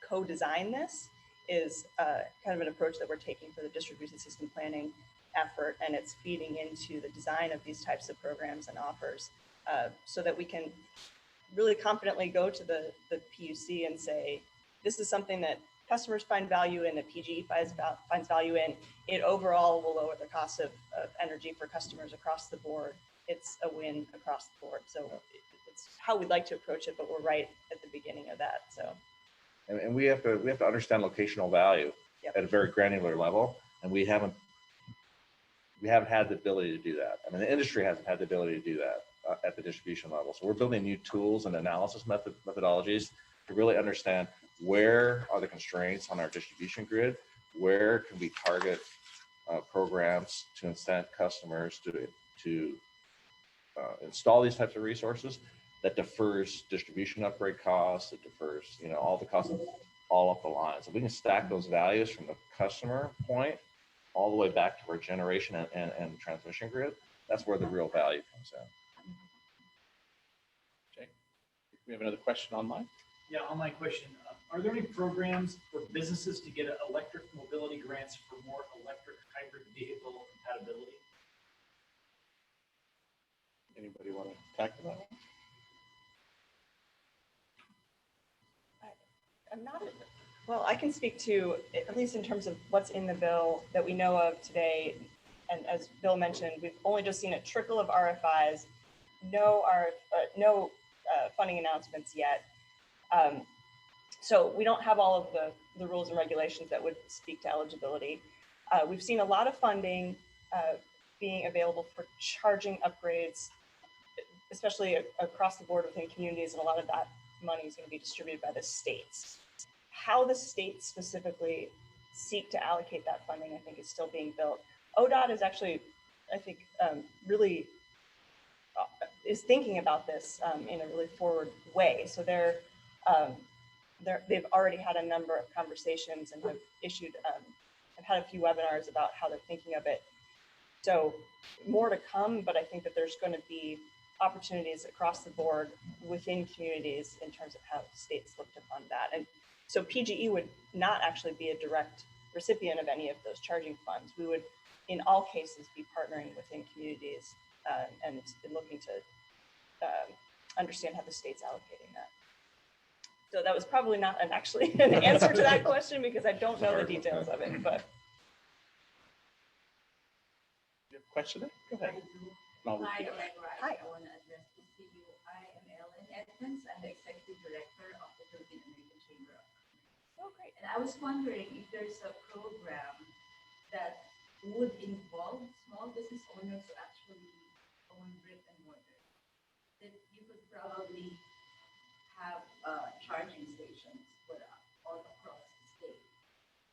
co-design this is kind of an approach that we're taking for the distribution system planning effort, and it's feeding into the design of these types of programs and offers so that we can really confidently go to the PUC and say, this is something that customers find value in, that PGE finds value in. It overall will lower the cost of energy for customers across the board. It's a win across the board. So it's how we'd like to approach it, but we're right at the beginning of that. So, and we have to understand locational value at a very granular level, and we haven't had the ability to do that. I mean, the industry hasn't had the ability to do that at the distribution level. So we're building new tools and analysis methodologies to really understand where are the constraints on our distribution grid, where can we target programs to incent customers to install these types of resources that defers distribution upgrade costs, that defers, you know, all the costs all up the line. So we can stack those values from the customer point all the way back to our generation and transmission grid. That's where the real value comes in. Jay, we have another question online. Yeah, online question. Are there any programs for businesses to get electric mobility grants for more electric hybrid vehicle compatibility? Anybody want to tackle that one? I'm not, well, I can speak to, at least in terms of what's in the bill that we know of today. And as Bill mentioned, we've only just seen a trickle of RFIs, no funding announcements yet. So we don't have all of the rules and regulations that would speak to eligibility. We've seen a lot of funding being available for charging upgrades, especially across the board within communities, and a lot of that money is going to be distributed by the states. How the states specifically seek to allocate that funding, I think, is still being built. ODOT is actually, I think, really is thinking about this in a really forward way. So they've already had a number of conversations and have issued, have had a few webinars about how they're thinking of it. So more to come, but I think that there's going to be opportunities across the board within communities in terms of how states look to fund that. And so PGE would not actually be a direct recipient of any of those charging funds. We would, in all cases, be partnering within communities and looking to understand how the state's allocating that. So that was probably not actually an answer to that question because I don't know the details of it, but. You have a question there? Go ahead. Hi, Allegra. Hi. I want to address this to you. I am Ellen Edmonds. I'm the Executive Director of the Philippine American Chamber of Commerce. Oh, great. And I was wondering if there's a program that would involve small business owners who actually own brick and mortar. That you could probably have charging stations for all across the state.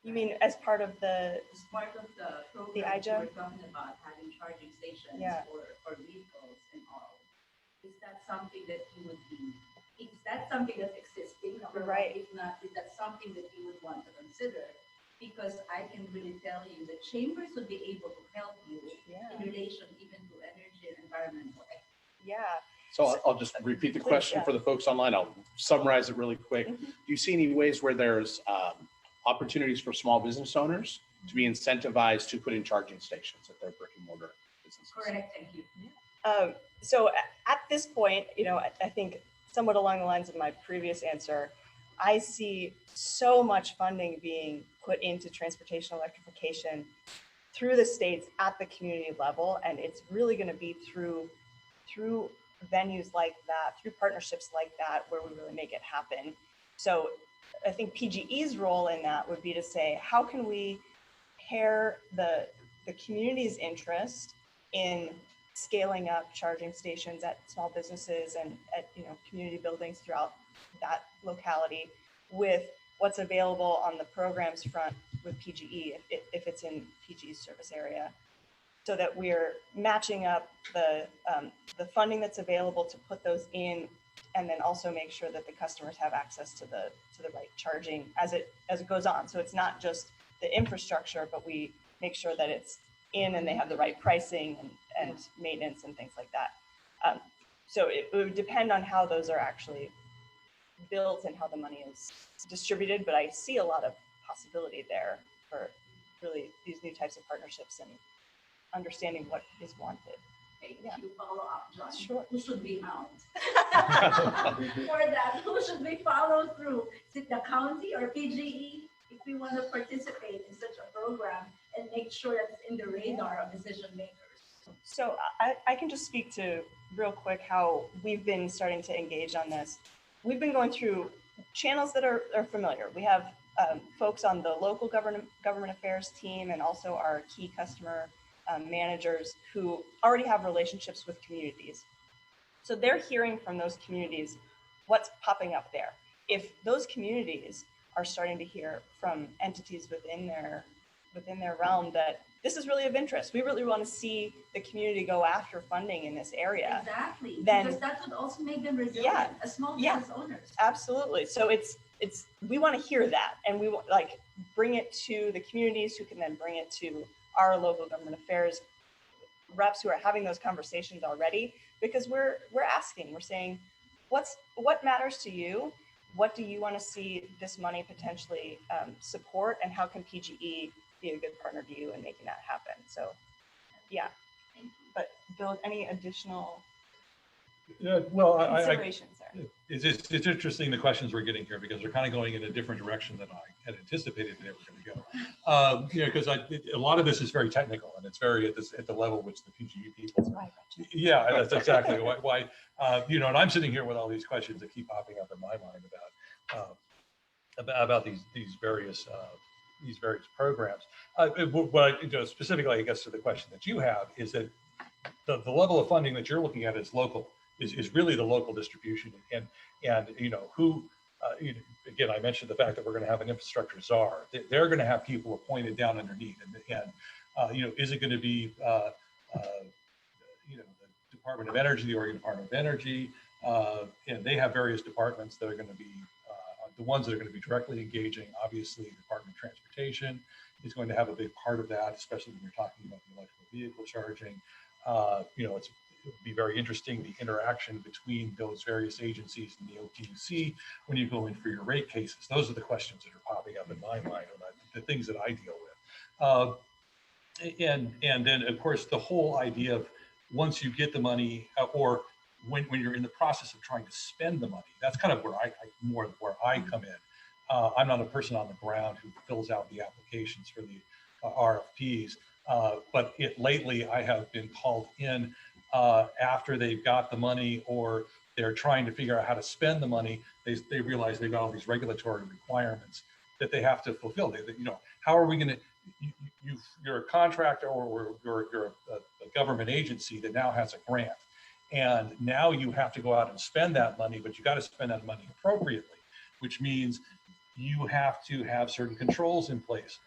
You mean as part of the As part of the program The IIJA? we're talking about, having charging stations Yeah. for vehicles and all. Is that something that you would be, is that something that's existing? Or Right. If not, is that something that you would want to consider? Because I can really tell you the chambers would be able to help you in relation even to energy and environmental. Yeah. So I'll just repeat the Please, question yeah. for the folks online. I'll summarize it really quick. Mhm. Do you see any ways where there's opportunities for small business owners to be incentivized to put in charging stations at their brick and mortar businesses? Correct, thank you. So at this point, you know, I think somewhat along the lines of my previous answer, I see so much funding being put into transportation electrification through the states at the community level, and it's really going to be through venues like that, through partnerships like that, where we really make it happen. So I think PGE's role in that would be to say, how can we pair the community's interest in scaling up charging stations at small businesses and at, you know, community buildings throughout that locality with what's available on the programs front with PGE if it's in PGE's service area, so that we're matching up the funding that's available to put those in and then also make sure that the customers have access to the right charging as it goes on. So it's not just the infrastructure, but we make sure that it's in and they have the right pricing and maintenance and things like that. So it would depend on how those are actually built and how the money is distributed, but I see a lot of possibility there for really these new types of partnerships and understanding what is wanted. Okay, Yeah. you follow up, John. Sure. Who should we mount? For that, who should we follow through? Is it the county or PGE? If we want to participate in such a program and make sure that it's in the radar of decision makers. So I can just speak to real quick how we've been starting to engage on this. We've been going through channels that are familiar. We have folks on the local government affairs team and also our key customer managers who already have relationships with communities. So they're hearing from those communities what's popping up there. If those communities are starting to hear from entities within their realm that this is really of interest, we really want to see the community go after funding in this area. Exactly, Then, because that would also make them resilient as small business owners. Absolutely. So it's we want to hear that, and we want like bring it to the communities who can then bring it to our local government affairs reps who are having those conversations already, because we're asking, we're saying, what matters to you? What do you want to see this money potentially support, and how can PGE be a good partner to you in making that happen? So, yeah. But Bill, any additional Well, considerations there? It's interesting the questions we're getting here, because they're kind of going in a different direction than I had anticipated they were going to go. Because a lot of this is very technical, and it's very at the level which the PGE people. Yeah, that's exactly why. And I'm sitting here with all these questions that keep popping up in my mind about these various programs. Specifically, I guess, to the question that you have is that the level of funding that you're looking at is local. Is really the local distribution, and who again, I mentioned the fact that we're going to have an infrastructure czar. They're going to have people appointed down underneath, and is it going to be the Department of Energy, the Oregon Department of Energy, and they have various departments that are going to be the ones that are going to be directly engaging. Obviously, the Department of Transportation is going to have a big part of that, especially when you're talking about the electrical vehicle charging. It would be very interesting, the interaction between those various agencies and the OPUC when you go in for your rate cases. Those are the questions that are popping up in my mind, the things that I deal with. And then, of course, the whole idea of once you get the money, or when you're in the process of trying to spend the money, that's kind of where I come in. I'm not a person on the ground who fills out the applications for the RFPs, but lately I have been called in after they've got the money, or they're trying to figure out how to spend the money. They realize they've got all these regulatory requirements that they have to fulfill. How are we going to? You're a contractor, or you're a government agency that now has a grant, and now you have to go out and spend that money, but you got to spend that money appropriately, which means you have to have certain controls in place.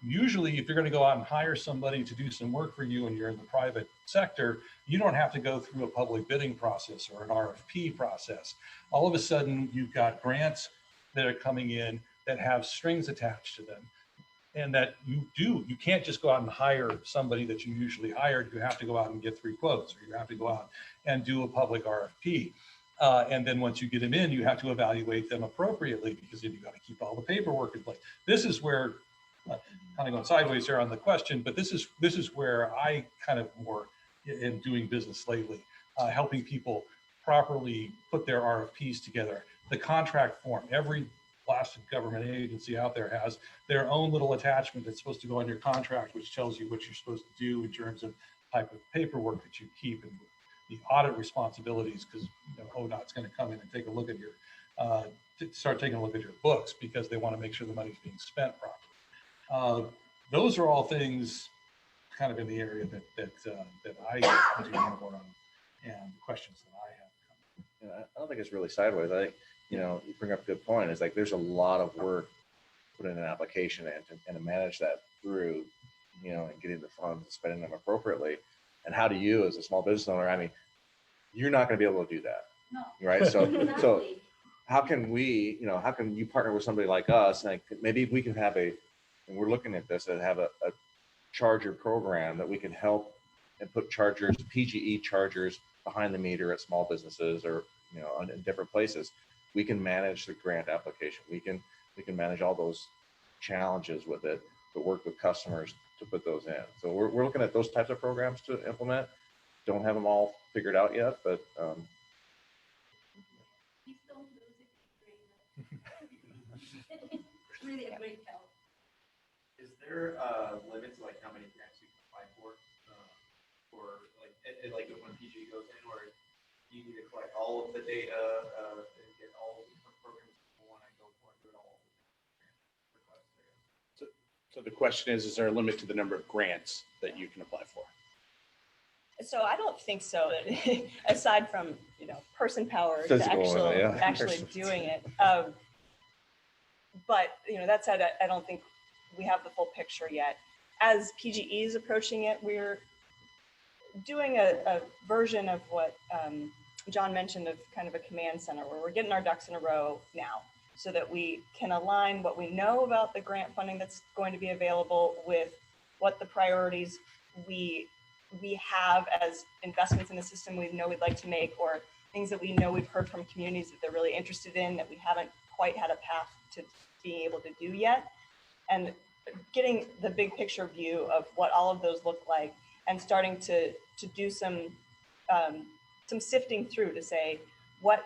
Usually, if you're going to go out and hire somebody to do some work for you and you're in the private sector, you don't have to go through a public bidding process or an RFP process. All of a sudden, you've got grants that are coming in that have strings attached to them, and that you can't just go out and hire somebody that you usually hired. You have to go out and get 3 quotes, or you have to go out and do a public RFP. And then once you get them in, you have to evaluate them appropriately, because then you got to keep all the paperwork in place. This is where, kind of going sideways here on the question, but this is where I kind of more in doing business lately, helping people properly put their RFPs together. The contract form, every blasted government agency out there has their own little attachment that's supposed to go on your contract, which tells you what you're supposed to do in terms of type of paperwork that you keep and the audit responsibilities, because ODOT's going to come in and take a look at start taking a look at your books, because they want to make sure the money's being spent properly. Those are all things kind of in the area that I do more on, and questions that I have. I don't think it's really sideways. I think, you bring up a good point. It's like there's a lot of work put in an application and to manage that through, and getting the funds and spending them appropriately. And how do you, as a small business owner, you're not going to be able to do that, No. right? So Exactly. how can we, how can you partner with somebody like us? And maybe we can have and we're looking at this, and have a charger program that we can help and put chargers, PGE chargers behind the meter at small businesses, or, in different places. We can manage the grant application. We can manage all those challenges with it, to work with customers to put those in. So we're looking at those types of programs to implement. Don't have them all figured out yet, but Please don't lose it. It's really a great help. Is there a limit to like how many grants you can apply for like when PG goes in, or do you need to collect all of the data and get all of the different programs you want to go for and do it all? So the question is there a limit to the number of grants that you can apply for? So I don't think so. Aside from, person power to Physical, actually doing it. But, that said, I don't think we have the full picture yet. As PGE is approaching it, we're doing a version of what John mentioned, of kind of a command center, where we're getting our ducks in a row now, so that we can align what we know about the grant funding that's going to be available with what the priorities we have as investments in the system we know we'd like to make, or things that we know we've heard from communities that they're really interested in that we haven't quite had a path to being able to do yet. And getting the big picture view of what all of those look like, and starting to do some sifting through to say what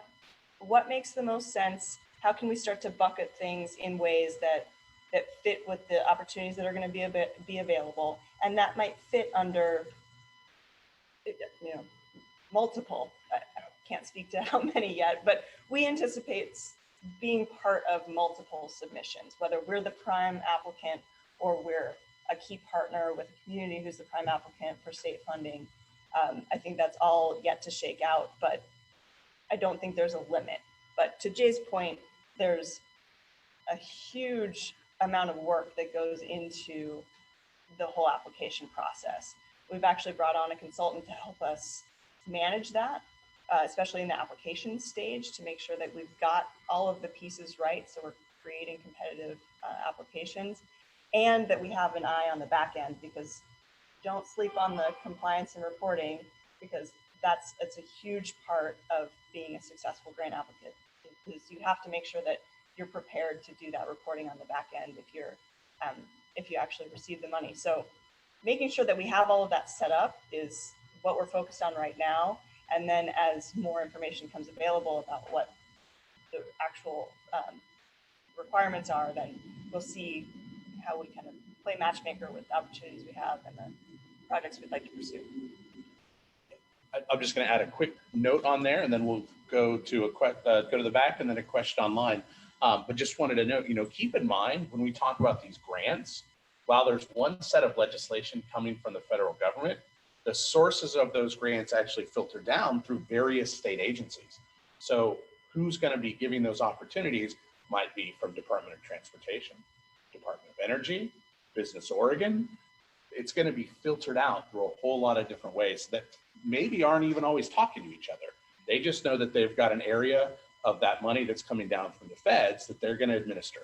makes the most sense. How can we start to bucket things in ways that fit with the opportunities that are going to be available, and that might fit under multiple. I can't speak to how many yet, but we anticipate being part of multiple submissions, whether we're the prime applicant or we're a key partner with a community who's the prime applicant for state funding. I think that's all yet to shake out, but I don't think there's a limit. But to Jay's point, there's a huge amount of work that goes into the whole application process. We've actually brought on a consultant to help us manage that, especially in the application stage, to make sure that we've got all of the pieces right, so we're creating competitive applications, and that we have an eye on the back end, because don't sleep on the compliance and reporting, because it's a huge part of being a successful grant applicant, because you have to make sure that you're prepared to do that reporting on the back end if you actually receive the money. So making sure that we have all of that set up is what we're focused on right now. And then as more information comes available about what the actual requirements are, then we'll see how we kind of play matchmaker with the opportunities we have and the projects we'd like to pursue. I'm just going to add a quick note on there, and then we'll go to go to the back, and then a question online. But just wanted to note, keep in mind when we talk about these grants, while there's one set of legislation coming from the federal government, the sources of those grants actually filter down through various state agencies. So who's going to be giving those opportunities might be from Department of Transportation, Department of Energy, Business Oregon. It's going to be filtered out through a whole lot of different ways that maybe aren't even always talking to each other. They just know that they've got an area of that money that's coming down from the feds that they're going to administer.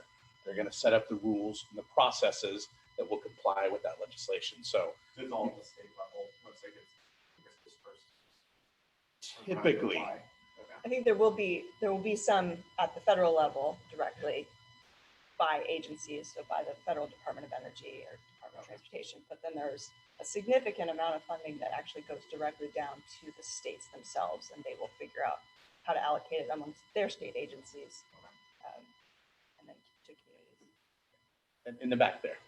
They're going to set up the rules and the processes that will comply with that legislation. So it's all at the state level once they get dispersed. Typically, I think there will be some at the federal level directly by agencies, so by the Federal Department of Energy or Department of Transportation, but then there's a significant amount of funding that actually goes directly down to the states themselves, and they will figure out how to allocate it amongst their state agencies and then to communities. and in the back there.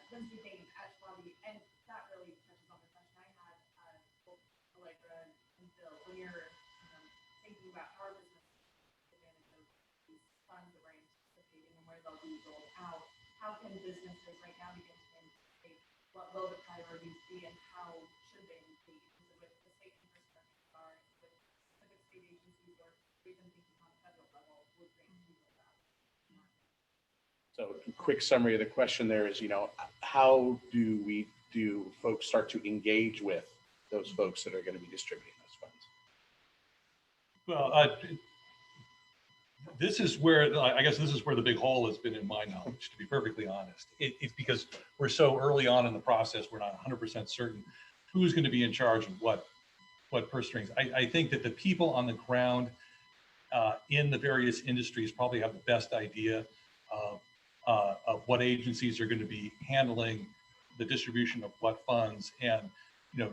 Lindsay Bain at Schwabe, and that really touches on the question I had, both Allegra and Bill, when you're thinking about how our business advantage of these funds that we're anticipating and where they'll be rolled out, how can businesses right now begin to anticipate what will the priorities be and how should they be? Because with the state infrastructure are with specific state agencies or even thinking on the federal level, would grants be rolled out? So a quick summary of the question there is, how do folks start to engage with those folks that are going to be distributing those funds? Well, this is where, I guess this is where the big hole has been in my knowledge, to be perfectly honest. It's because we're so early on in the process, we're not 100% certain who's going to be in charge of what purse strings. I think that the people on the ground in the various industries probably have the best idea of what agencies are going to be handling the distribution of what funds, and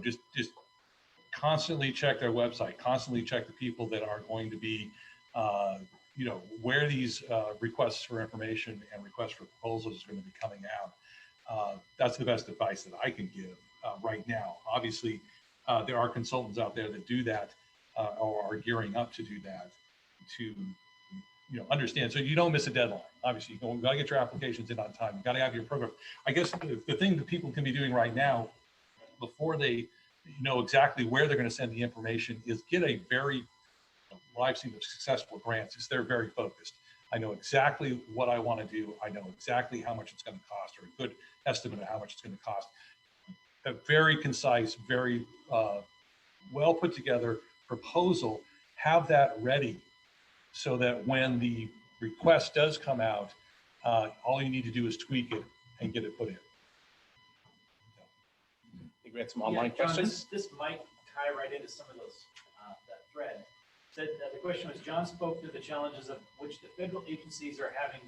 just constantly check their website, constantly check the people that are going to be where these requests for information and requests for proposals are going to be coming out. That's the best advice that I can give right now. Obviously, there are consultants out there that do that or are gearing up to do that to understand, so you don't miss a deadline. Obviously, you got to get your applications in on time. You got to have your program. I guess the thing that people can be doing right now, before they know exactly where they're going to send the information, is get a very, what I've seen of successful grants is they're very focused. I know exactly what I want to do. I know exactly how much it's going to cost, or a good estimate of how much it's going to cost. A very concise, very well put together proposal. Have that ready, so that when the request does come out, all you need to do is tweak it and get it put in. I think we had some online John, questions. this might tie right into some of those, that thread. Said the question was, John spoke to the challenges of which the federal agencies are having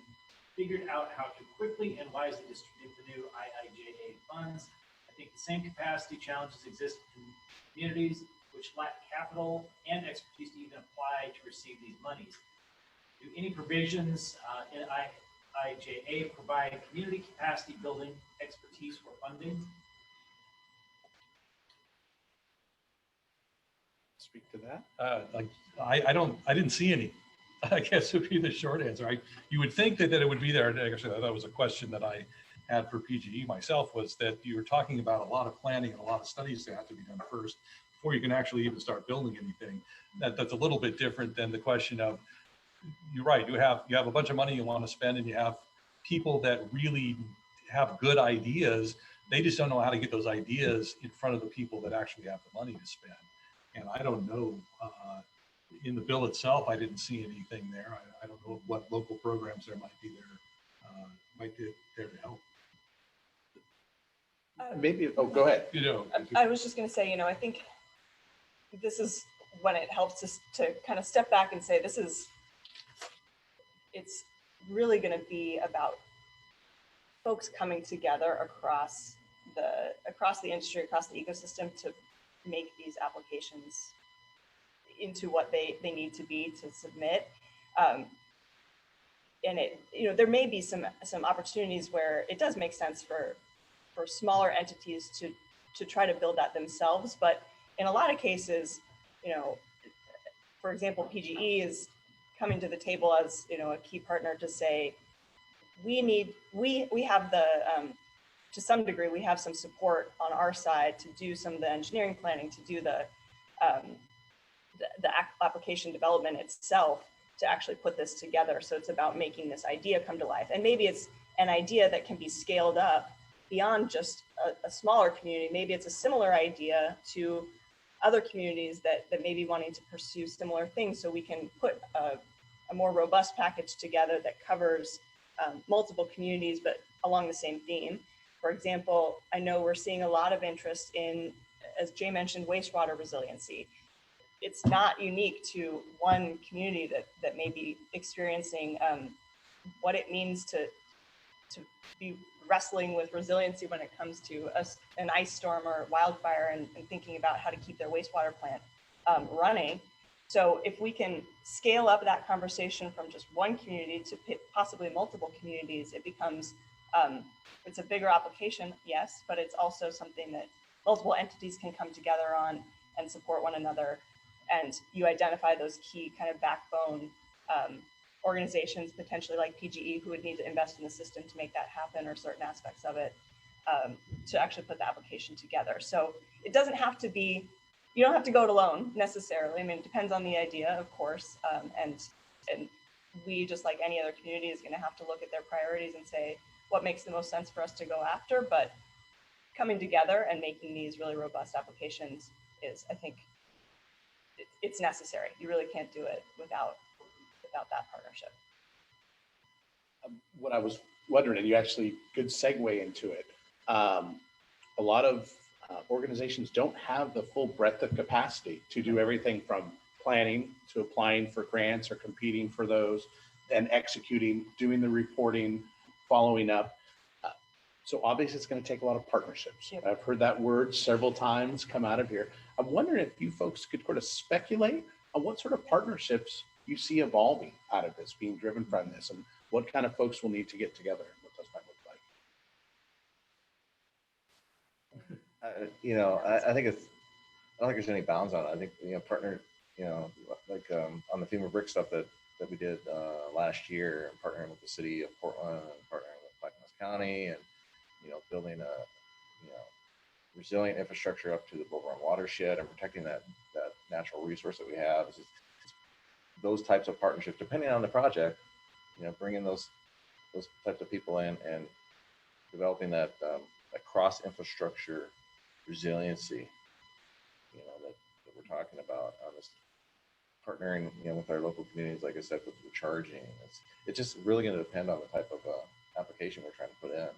figured out how to quickly and wisely distribute the new IIJA funds. I think the same capacity challenges exist in communities which lack capital and expertise to even apply to receive these monies. Do any provisions in IIJA provide community capacity building expertise for funding? Speak to that. I didn't see any. I guess would be the short answer. You would think that it would be there. Actually, that was a question that I had for PGE myself, was that you were talking about a lot of planning and a lot of studies that have to be done first before you can actually even start building anything. That's a little bit different than the question of, you're right, you have a bunch of money you want to spend, and you have people that really have good ideas. They just don't know how to get those ideas in front of the people that actually have the money to spend. And I don't know, in the bill itself, I didn't see anything there. I don't know what local programs there might be there to help. Maybe, oh, go ahead. I was just going to say, I think this is when it helps us to kind of step back and say, it's really going to be about folks coming together across the industry, across the ecosystem, to make these applications into what they need to be to submit. And there may be some opportunities where it does make sense for smaller entities to try to build that themselves. But in a lot of cases, for example, PGE is coming to the table as a key partner to say, we have to some degree, we have some support on our side to do some of the engineering planning, to do the application development itself, to actually put this together. So it's about making this idea come to life. And maybe it's an idea that can be scaled up beyond just a smaller community. Maybe it's a similar idea to other communities that may be wanting to pursue similar things. So we can put a more robust package together that covers multiple communities, but along the same theme. For example, I know we're seeing a lot of interest in, as Jay mentioned, wastewater resiliency. It's not unique to one community that may be experiencing what it means to be wrestling with resiliency when it comes to an ice storm or wildfire, and thinking about how to keep their wastewater plant running. So if we can scale up that conversation from just one community to possibly multiple communities, it becomes, it's a bigger application, yes, but it's also something that multiple entities can come together on and support one another. And you identify those key kind of backbone organizations, potentially like PGE, who would need to invest in the system to make that happen, or certain aspects of it, to actually put the application together. So it doesn't have to be, you don't have to go it alone necessarily. I mean, it depends on the idea, of course. And we, just like any other community, is going to have to look at their priorities and say what makes the most sense for us to go after. But coming together and making these really robust applications is, I think, it's necessary. You really can't do it without that partnership. What I was wondering, and you actually good segue into it. A lot of organizations don't have the full breadth of capacity to do everything from planning to applying for grants or competing for those, then executing, doing the reporting, following up. So obviously it's going to take a lot of partnerships. Yep. I've heard that word several times come out of here. I'm wondering if you folks could sort of speculate on what sort of partnerships you see evolving out of this, being driven from this, and what kind of folks will need to get together and what those might look like. You know, I think it's, I don't think there's any bounds on it. I think, you know, partner, you know, like on the FEMA brick stuff that we did last year, partnering with the city of Portland, and partnering with Clackamas County, and, you know, building a, you know, resilient infrastructure up to the Bull Run watershed and protecting that natural resource that we have. It's those types of partnerships, depending on the project, you know, bringing those types of people in and developing that cross infrastructure resiliency, you know, that we're talking about on this, partnering, you know, with our local communities, like I said, with the charging. It's just really going to depend on the type of application we're trying to put in.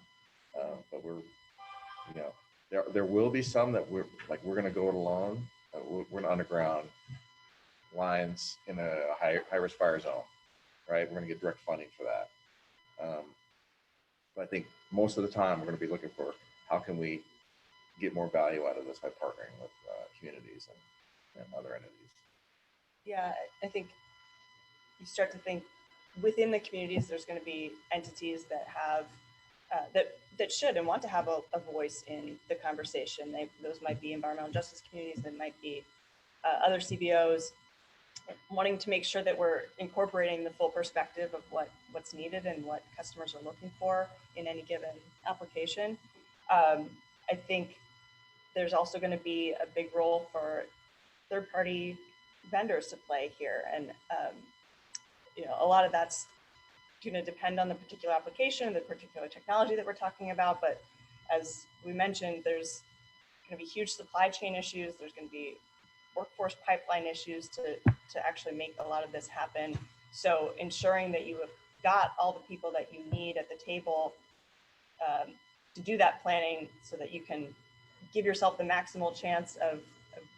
But we're, you know, there will be some that we're going to go it alone. We're going to underground lines in a high risk fire zone, right? We're going to get direct funding for that. But I think most of the time we're going to be looking for how can we get more value out of this by partnering with communities and other entities. Yeah, I think you start to think within the communities, there's going to be entities that have that should and want to have a voice in the conversation. Those might be environmental justice communities, that might be other CBOs, wanting to make sure that we're incorporating the full perspective of what's needed and what customers are looking for in any given application. I think there's also going to be a big role for third-party vendors to play here, and you know, a lot of that's going to depend on the particular application, the particular technology that we're talking about. But as we mentioned, there's going to be huge supply chain issues. There's going to be workforce pipeline issues to actually make a lot of this happen. So ensuring that you have got all the people that you need at the table to do that planning, so that you can give yourself the maximal chance of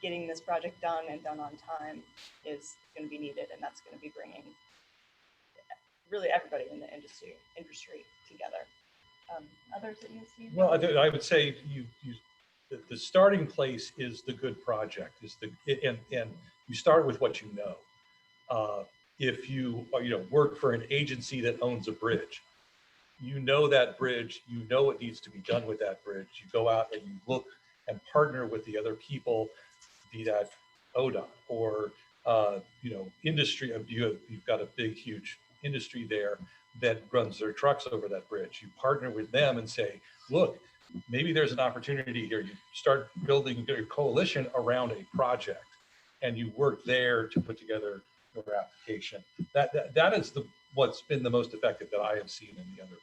getting this project done and done on time, is going to be needed. And that's going to be bringing really everybody in the industry together. Others that you see? Well, I would say the starting place is the good project, and you start with what you know. If you work for an agency that owns a bridge, you know that bridge, you know what needs to be done with that bridge. You go out and you look and partner with the other people, be that ODA or industry. You've got a big, huge industry there that runs their trucks over that bridge. You partner with them and say, look, maybe there's an opportunity here. You start building your coalition around a project, and you work there to put together your application. That is what's been the most effective that I have seen in the other.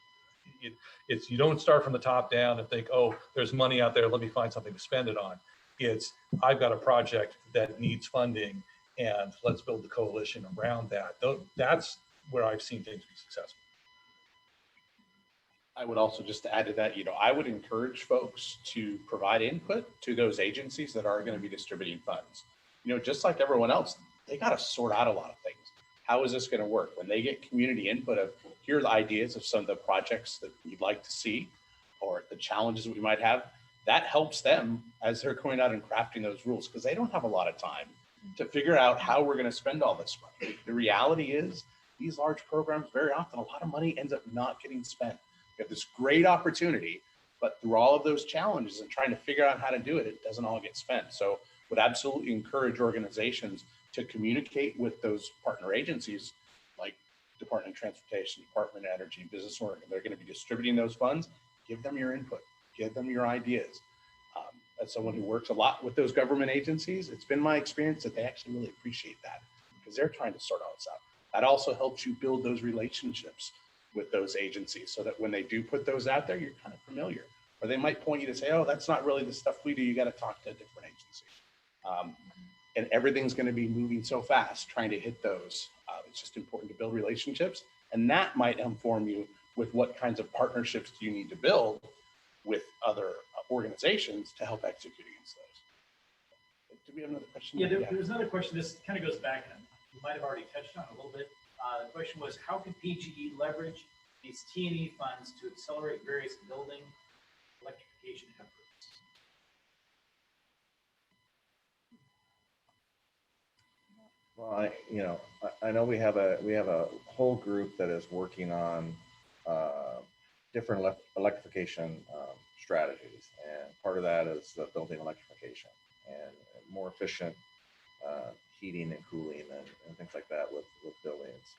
It's you don't start from the top down and think, oh, there's money out there, let me find something to spend it on. It's I've got a project that needs funding, and let's build the coalition around that. That's where I've seen things be successful. I would also just add to that, I would encourage folks to provide input to those agencies that are going to be distributing funds. Just like everyone else, they got to sort out a lot of things. How is this going to work? When they get community input of, here are the ideas of some of the projects that we'd like to see, or the challenges that we might have, that helps them as they're going out and crafting those rules, because they don't have a lot of time to figure out how we're going to spend all this money. The reality is, these large programs, very often, a lot of money ends up not getting spent. We have this great opportunity, but through all of those challenges and trying to figure out how to do it, it doesn't all get spent. So would absolutely encourage organizations to communicate with those partner agencies like Department of Transportation, Department of Energy, Business Oregon. They're going to be distributing those funds. Give them your input, give them your ideas. As someone who works a lot with those government agencies, it's been my experience that they actually really appreciate that, because they're trying to sort all this out. That also helps you build those relationships with those agencies, so that when they do put those out there, you're kind of familiar. Or they might point you to say, oh, that's not really the stuff we do. You got to talk to a different agency. and everything's going to be moving so fast, trying to hit those. It's just important to build relationships, and that might inform you with what kinds of partnerships do you need to build with other organizations to help execute against those. Do we have another question? Yeah, there's another question. This kind of goes back, and you might have already touched on it a little bit. The question was, how can PGE leverage these T&E funds to accelerate various building electrification efforts? Well, I know we have a whole group that is working on different electrification strategies, and part of that is the building electrification and more efficient heating and cooling and things like that with buildings.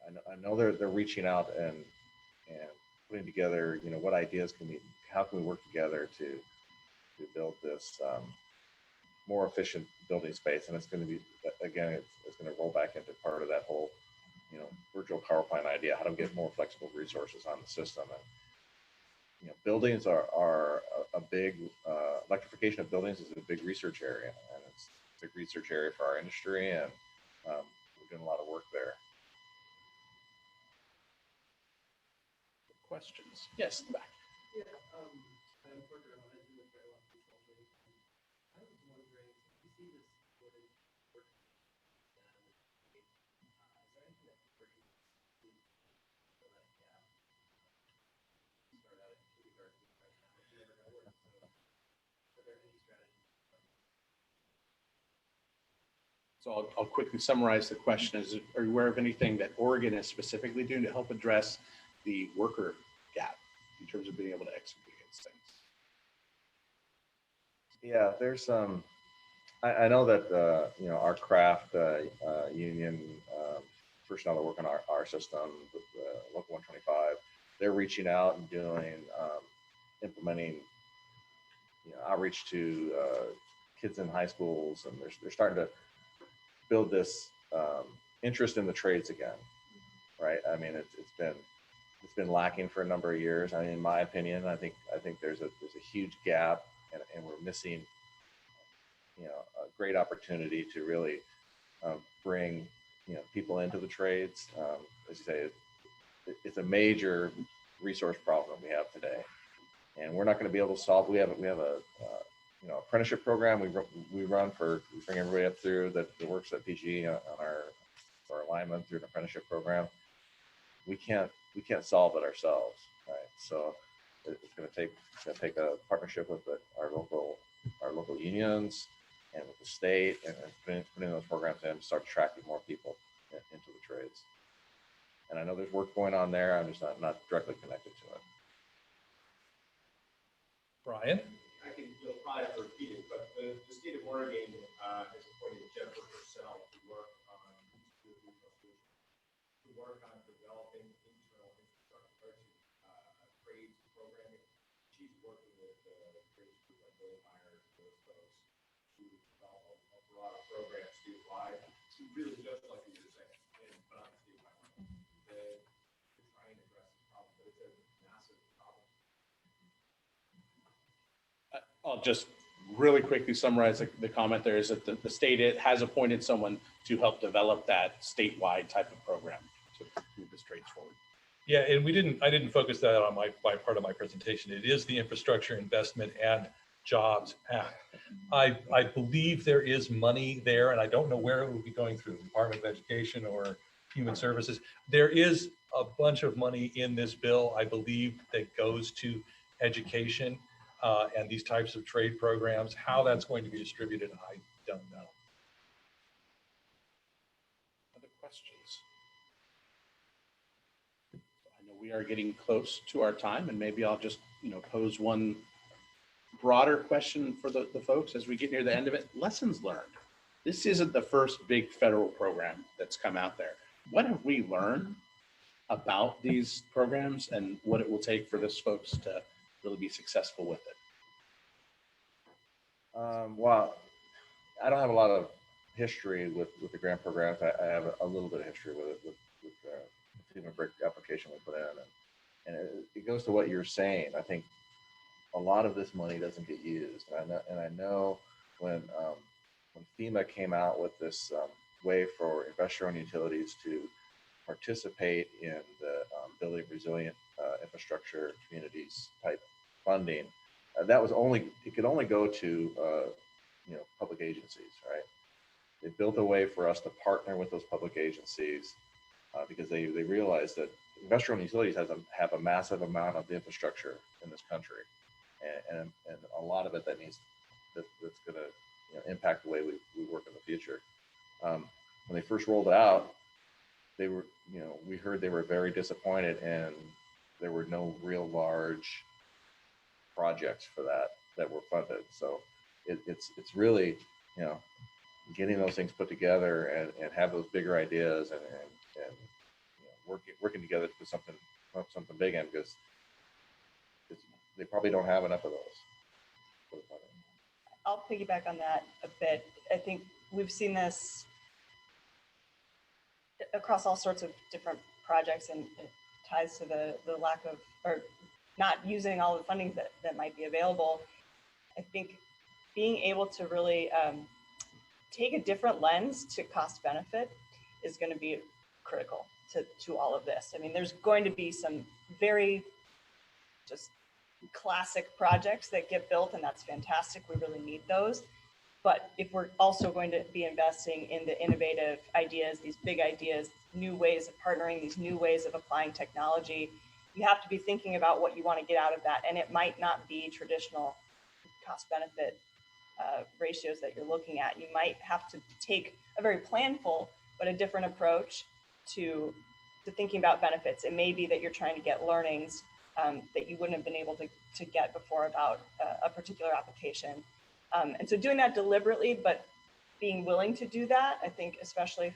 And I know they're reaching out and putting together, what ideas how can we work together to build this more efficient building space. And it's going to be, again, it's going to roll back into part of that whole, virtual power plant idea, how to get more flexible resources on the system. And, buildings are a big, electrification of buildings is a big research area, and it's a big research area for our industry, and we're doing a lot of work there. Questions? Yes, in the back. Yeah, I'm working on it. I was wondering, if you see this footage working, is there anything that could bring you to that gap? Start out at kindergarten, right now, but you never know where. So, are there any strategies? So I'll quickly summarize the question. Are you aware of anything that Oregon is specifically doing to help address the worker gap in terms of being able to execute against things? Yeah, there's I know that our craft union personnel that work on our system, the local 125, they're reaching out and doing implementing outreach to kids in high schools, and they're starting to build this interest in the trades again, right? I mean, it's been lacking for a number of years. I mean, in my opinion, I think there's a huge gap, and we're missing a great opportunity to really bring people into the trades. As you say, it's a major resource problem we have today, and we're not going to be able to solve. We have a apprenticeship program we bring everybody up through that works at PGE on our alignment through an apprenticeship program. We can't solve it ourselves, right? So it's going to take a partnership with our local unions and with the state, and putting those programs in to start attracting more people into the trades. And I know there's work going on there. I'm just not directly connected to it. Brian? You'll probably have to repeat it, but the state of Oregon has appointed Jennifer Purcell to work on developing internal infrastructure trades programming. She's working with the trades group like Bill Myers, those folks, to develop a broader program statewide. It's really just like you were saying, but on statewide. They're trying to address this problem, but it's a massive problem. I'll just really quickly summarize the comment there is that the state has appointed someone to help develop that statewide type of program to move the trades forward. Yeah, and I didn't focus that on my part of my presentation. It is the Infrastructure Investment and Jobs Act. I believe there is money there, and I don't know where it will be going through, the Department of Education or Human Services. There is a bunch of money in this bill, I believe, that goes to education and these types of trade programs. How that's going to be distributed, I don't know. Other questions? I know we are getting close to our time, and maybe I'll just pose one broader question for the folks as we get near the end of it. Lessons learned. This isn't the first big federal program that's come out there. What have we learned about these programs and what it will take for those folks to really be successful with it? Well, I don't have a lot of history with the grant programs. I have a little bit of history with it, with the FEMA brick application we put in, and it goes to what you're saying. I think a lot of this money doesn't get used, and I know when when FEMA came out with this way for investor-owned utilities to participate in the building resilient infrastructure communities type funding, that was it could only go to public agencies, right? They built a way for us to partner with those public agencies because they realized that investor-owned utilities have a massive amount of infrastructure in this country, and a lot of it that's going to impact the way we work in the future. When they first rolled it out, we heard they were very disappointed, and there were no real large projects for that were funded. So it's really getting those things put together and have those bigger ideas and working together to put something big in, because they probably don't have enough of those. I'll piggyback on that a bit. I think we've seen this across all sorts of different projects, and it ties to the lack of, or not using all the funding that might be available. I think being able to really take a different lens to cost benefit is going to be critical to all of this. I mean, there's going to be some very just classic projects that get built, and that's fantastic. We really need those. But if we're also going to be investing in the innovative ideas, these big ideas, new ways of partnering, these new ways of applying technology, you have to be thinking about what you want to get out of that. And it might not be traditional cost benefit ratios that you're looking at. You might have to take a very planful, but a different approach to thinking about benefits. It may be that you're trying to get learnings that you wouldn't have been able to get before about a particular application. And so doing that deliberately, but being willing to do that, I think, especially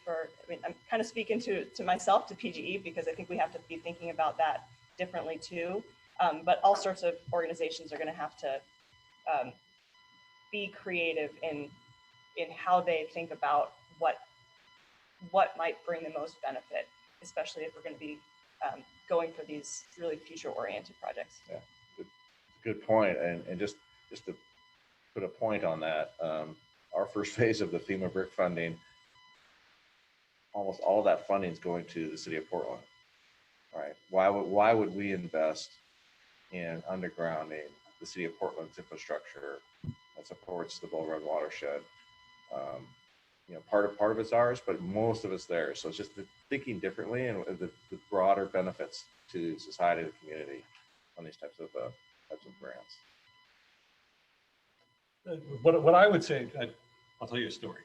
I'm kind of speaking to myself, to PGE, because I think we have to be thinking about that differently too. But all sorts of organizations are going to have to be creative in how they think about what might bring the most benefit, especially if we're going to be going for these really future-oriented projects. Yeah, good point. And just to put a point on that, our first phase of the FEMA BRIC funding, almost all of that funding is going to the city of Portland. Right? Why would we invest in undergrounding the city of Portland's infrastructure that supports the Bull Run watershed? Part of it's ours, but most of it's theirs. So it's just thinking differently and the broader benefits to society and the community on these types of grants. What I would say, I'll tell you a story.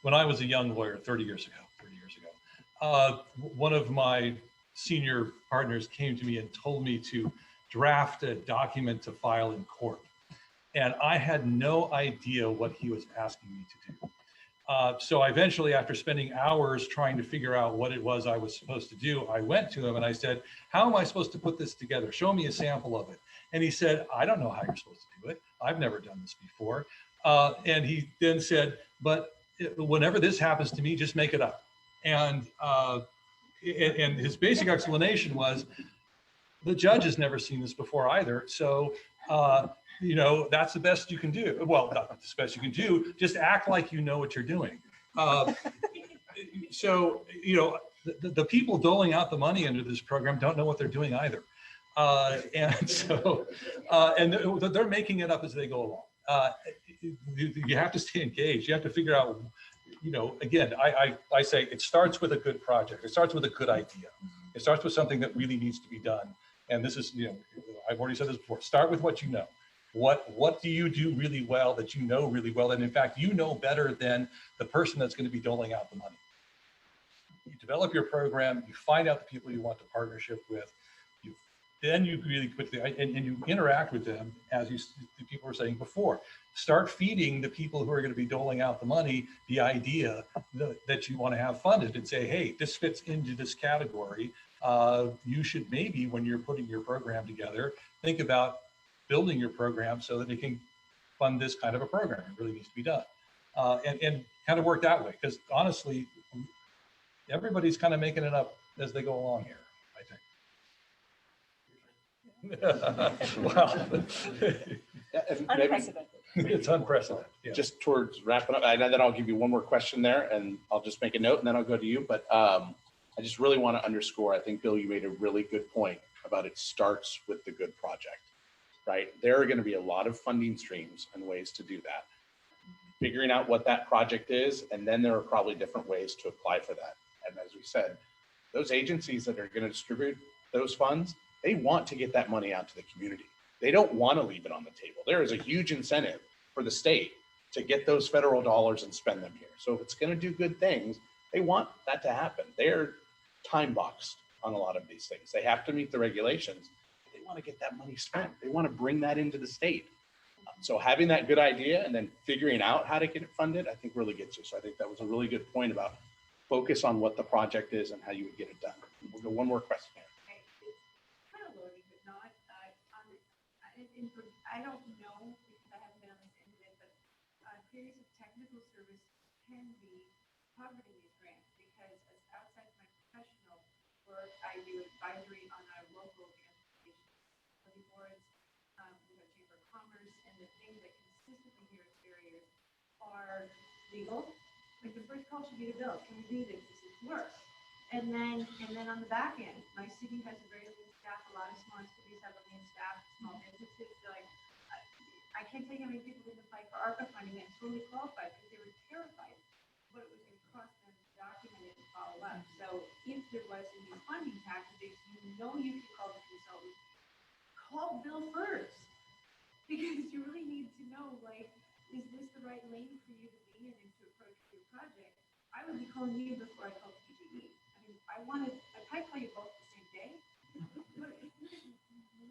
When I was a young lawyer 30 years ago, one of my senior partners came to me and told me to draft a document to file in court. And I had no idea what he was asking me to do. So eventually, after spending hours trying to figure out what it was I was supposed to do, I went to him and I said, how am I supposed to put this together? Show me a sample of it. And he said, I don't know how you're supposed to do it. I've never done this before. And he then said, but whenever this happens to me, just make it up. And his basic explanation was, the judge has never seen this before either. So, that's the best you can do. Well, not the best you can do, just act like you know what you're doing. So, the people doling out the money under this program don't know what they're doing either. And so, and they're making it up as they go along. You have to stay engaged. You have to figure out, again, I say it starts with a good project. It starts with a good idea. It starts with something that really needs to be done. And this is, I've already said this before, start with what you know. What do you do really well that you know really well? And in fact, you know better than the person that's going to be doling out the money. You develop your program, you find out the people you want to partnership with, then you really quickly, and you interact with them, as the people were saying before. Start feeding the people who are going to be doling out the money the idea that you want to have funded, and say, hey, this fits into this category. You should maybe, when you're putting your program together, think about building your program so that it can fund this kind of a program. It really needs to be done. And kind of work that way, because honestly, everybody's kind of making it up as they go along here, I think. Wow. Yeah, and maybe Unprecedented. It's unprecedented. Yeah. just towards wrapping up, and then I'll give you one more question there, and I'll just make a note, and then I'll go to you. But I just really want to underscore, I think, Bill, you made a really good point about it starts with the good project, right? There are going to be a lot of funding streams and ways to do that. Figuring out what that project is, and then there are probably different ways to apply for that. And as we said, those agencies that are going to distribute those funds, they want to get that money out to the community. They don't want to leave it on the table. There is a huge incentive for the state to get those federal dollars and spend them here. So if it's going to do good things, they want that to happen. They're time boxed on a lot of these things. They have to meet the regulations. They want to get that money spent. They want to bring that into the state. So having that good idea and then figuring out how to get it funded, I think really gets you. So I think that was a really good point about focus on what the project is and how you would get it done. We'll go one more question here. Okay, it's kind of loading, but not, I don't know, because I haven't been on this end of it, but periods of technical service can be covered in these grants, because as outside of my professional work, I do advisory on our local transportation boards, we have Chamber of Commerce, and the things that consistently hear as barriers are legal. Like the first call should be to Bill, can we do this? Does this work? And then on the back end, my city has a very lean staff. A lot of small cities have a lean staff, small businesses. They're like, I can't tell you how many people didn't apply for ARPA funding and totally qualified because they were terrified what it was going to cost them to document it and follow up. So if there was a new funding package, you know you can call the consultant. Call Bill first, because you really need to know, like, is this the right lane for you to be in and to approach your project? I would be calling you before I call PGE. I mean, I'd probably call you both the same day. But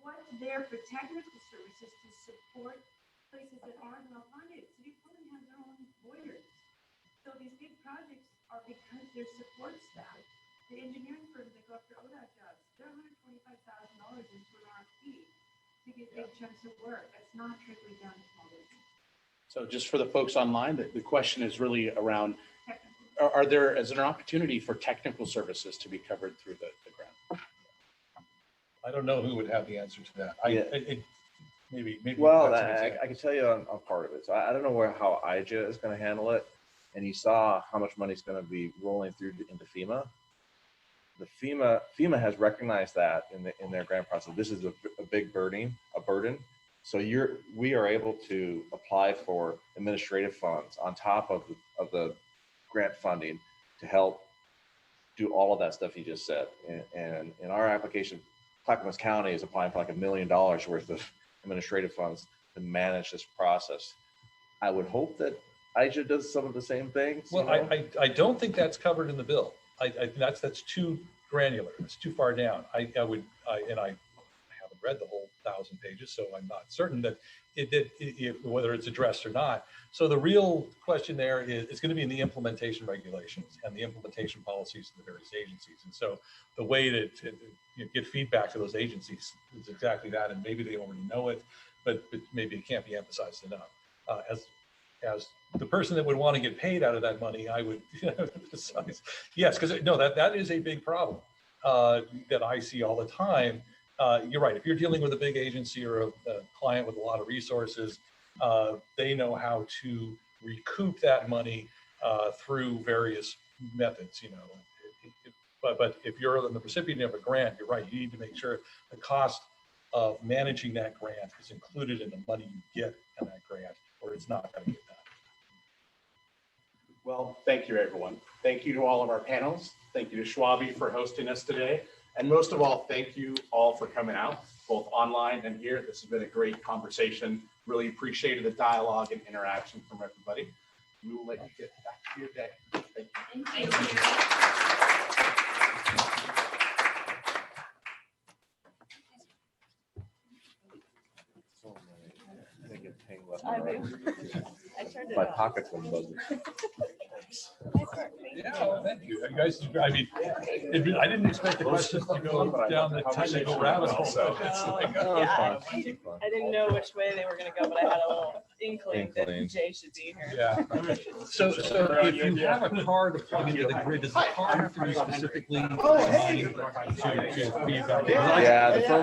what's there for technical services to support places that aren't well funded? City of Portland has their own lawyers. So these big projects are because their support staff, the engineering firms that go after ODOT jobs, they're $125,000 into an RFP to get big chunks of work. That's not trickling down to small business. So just for the folks online, the question is really around, Technical. is there an opportunity for technical services to be covered through the grant? I don't know who would have the answer to that. Maybe. Well, that's an example. I can tell you on part of it. So I don't know how IIJA is going to handle it. And you saw how much money is going to be rolling through into FEMA. The FEMA has recognized that in their grant process. This is a big burden. So we are able to apply for administrative funds on top of the grant funding to help do all of that stuff you just said. And in our application, Clackamas County is applying for like $1 million worth of administrative funds to manage this process. I would hope that IIJA does some of the same things. Well, I don't think that's covered in the bill. That's too granular. It's too far down. I haven't read the whole 1,000 pages, so I'm not certain that whether it's addressed or not. So the real question there is, it's going to be in the implementation regulations and the implementation policies of the various agencies. And so the way to get feedback to those agencies is exactly that. And maybe they already know it, but maybe it can't be emphasized enough. As the person that would want to get paid out of that money, I would emphasize, yes, because no, that is a big problem that I see all the time. You're right. If you're dealing with a big agency or a client with a lot of resources, they know how to recoup that money through various methods, But if you're the recipient of a grant, you're right. You need to make sure the cost of managing that grant is included in the money you get in that grant, or it's not going to get that. Well, thank you, everyone. Thank you to all of our panels. Thank you to Schwabe for hosting us today. And most of all, thank you all for coming out, both online and here. This has been a great conversation. Really appreciated the dialogue and interaction from everybody. We will let you get back to your day. Thank you. Thank you. I do. I turned it My off. pockets were buzzing. Yeah, thank you. You guys, I mean, I didn't expect the questions to go down the technical rabbit hole. So it's like, Yeah, I didn't know which way they were going to go, but I had a little inkling that Jay should be here. yeah. So if you have a car to plug into the grid, does the car have to be specifically to feedback? Yeah, the phone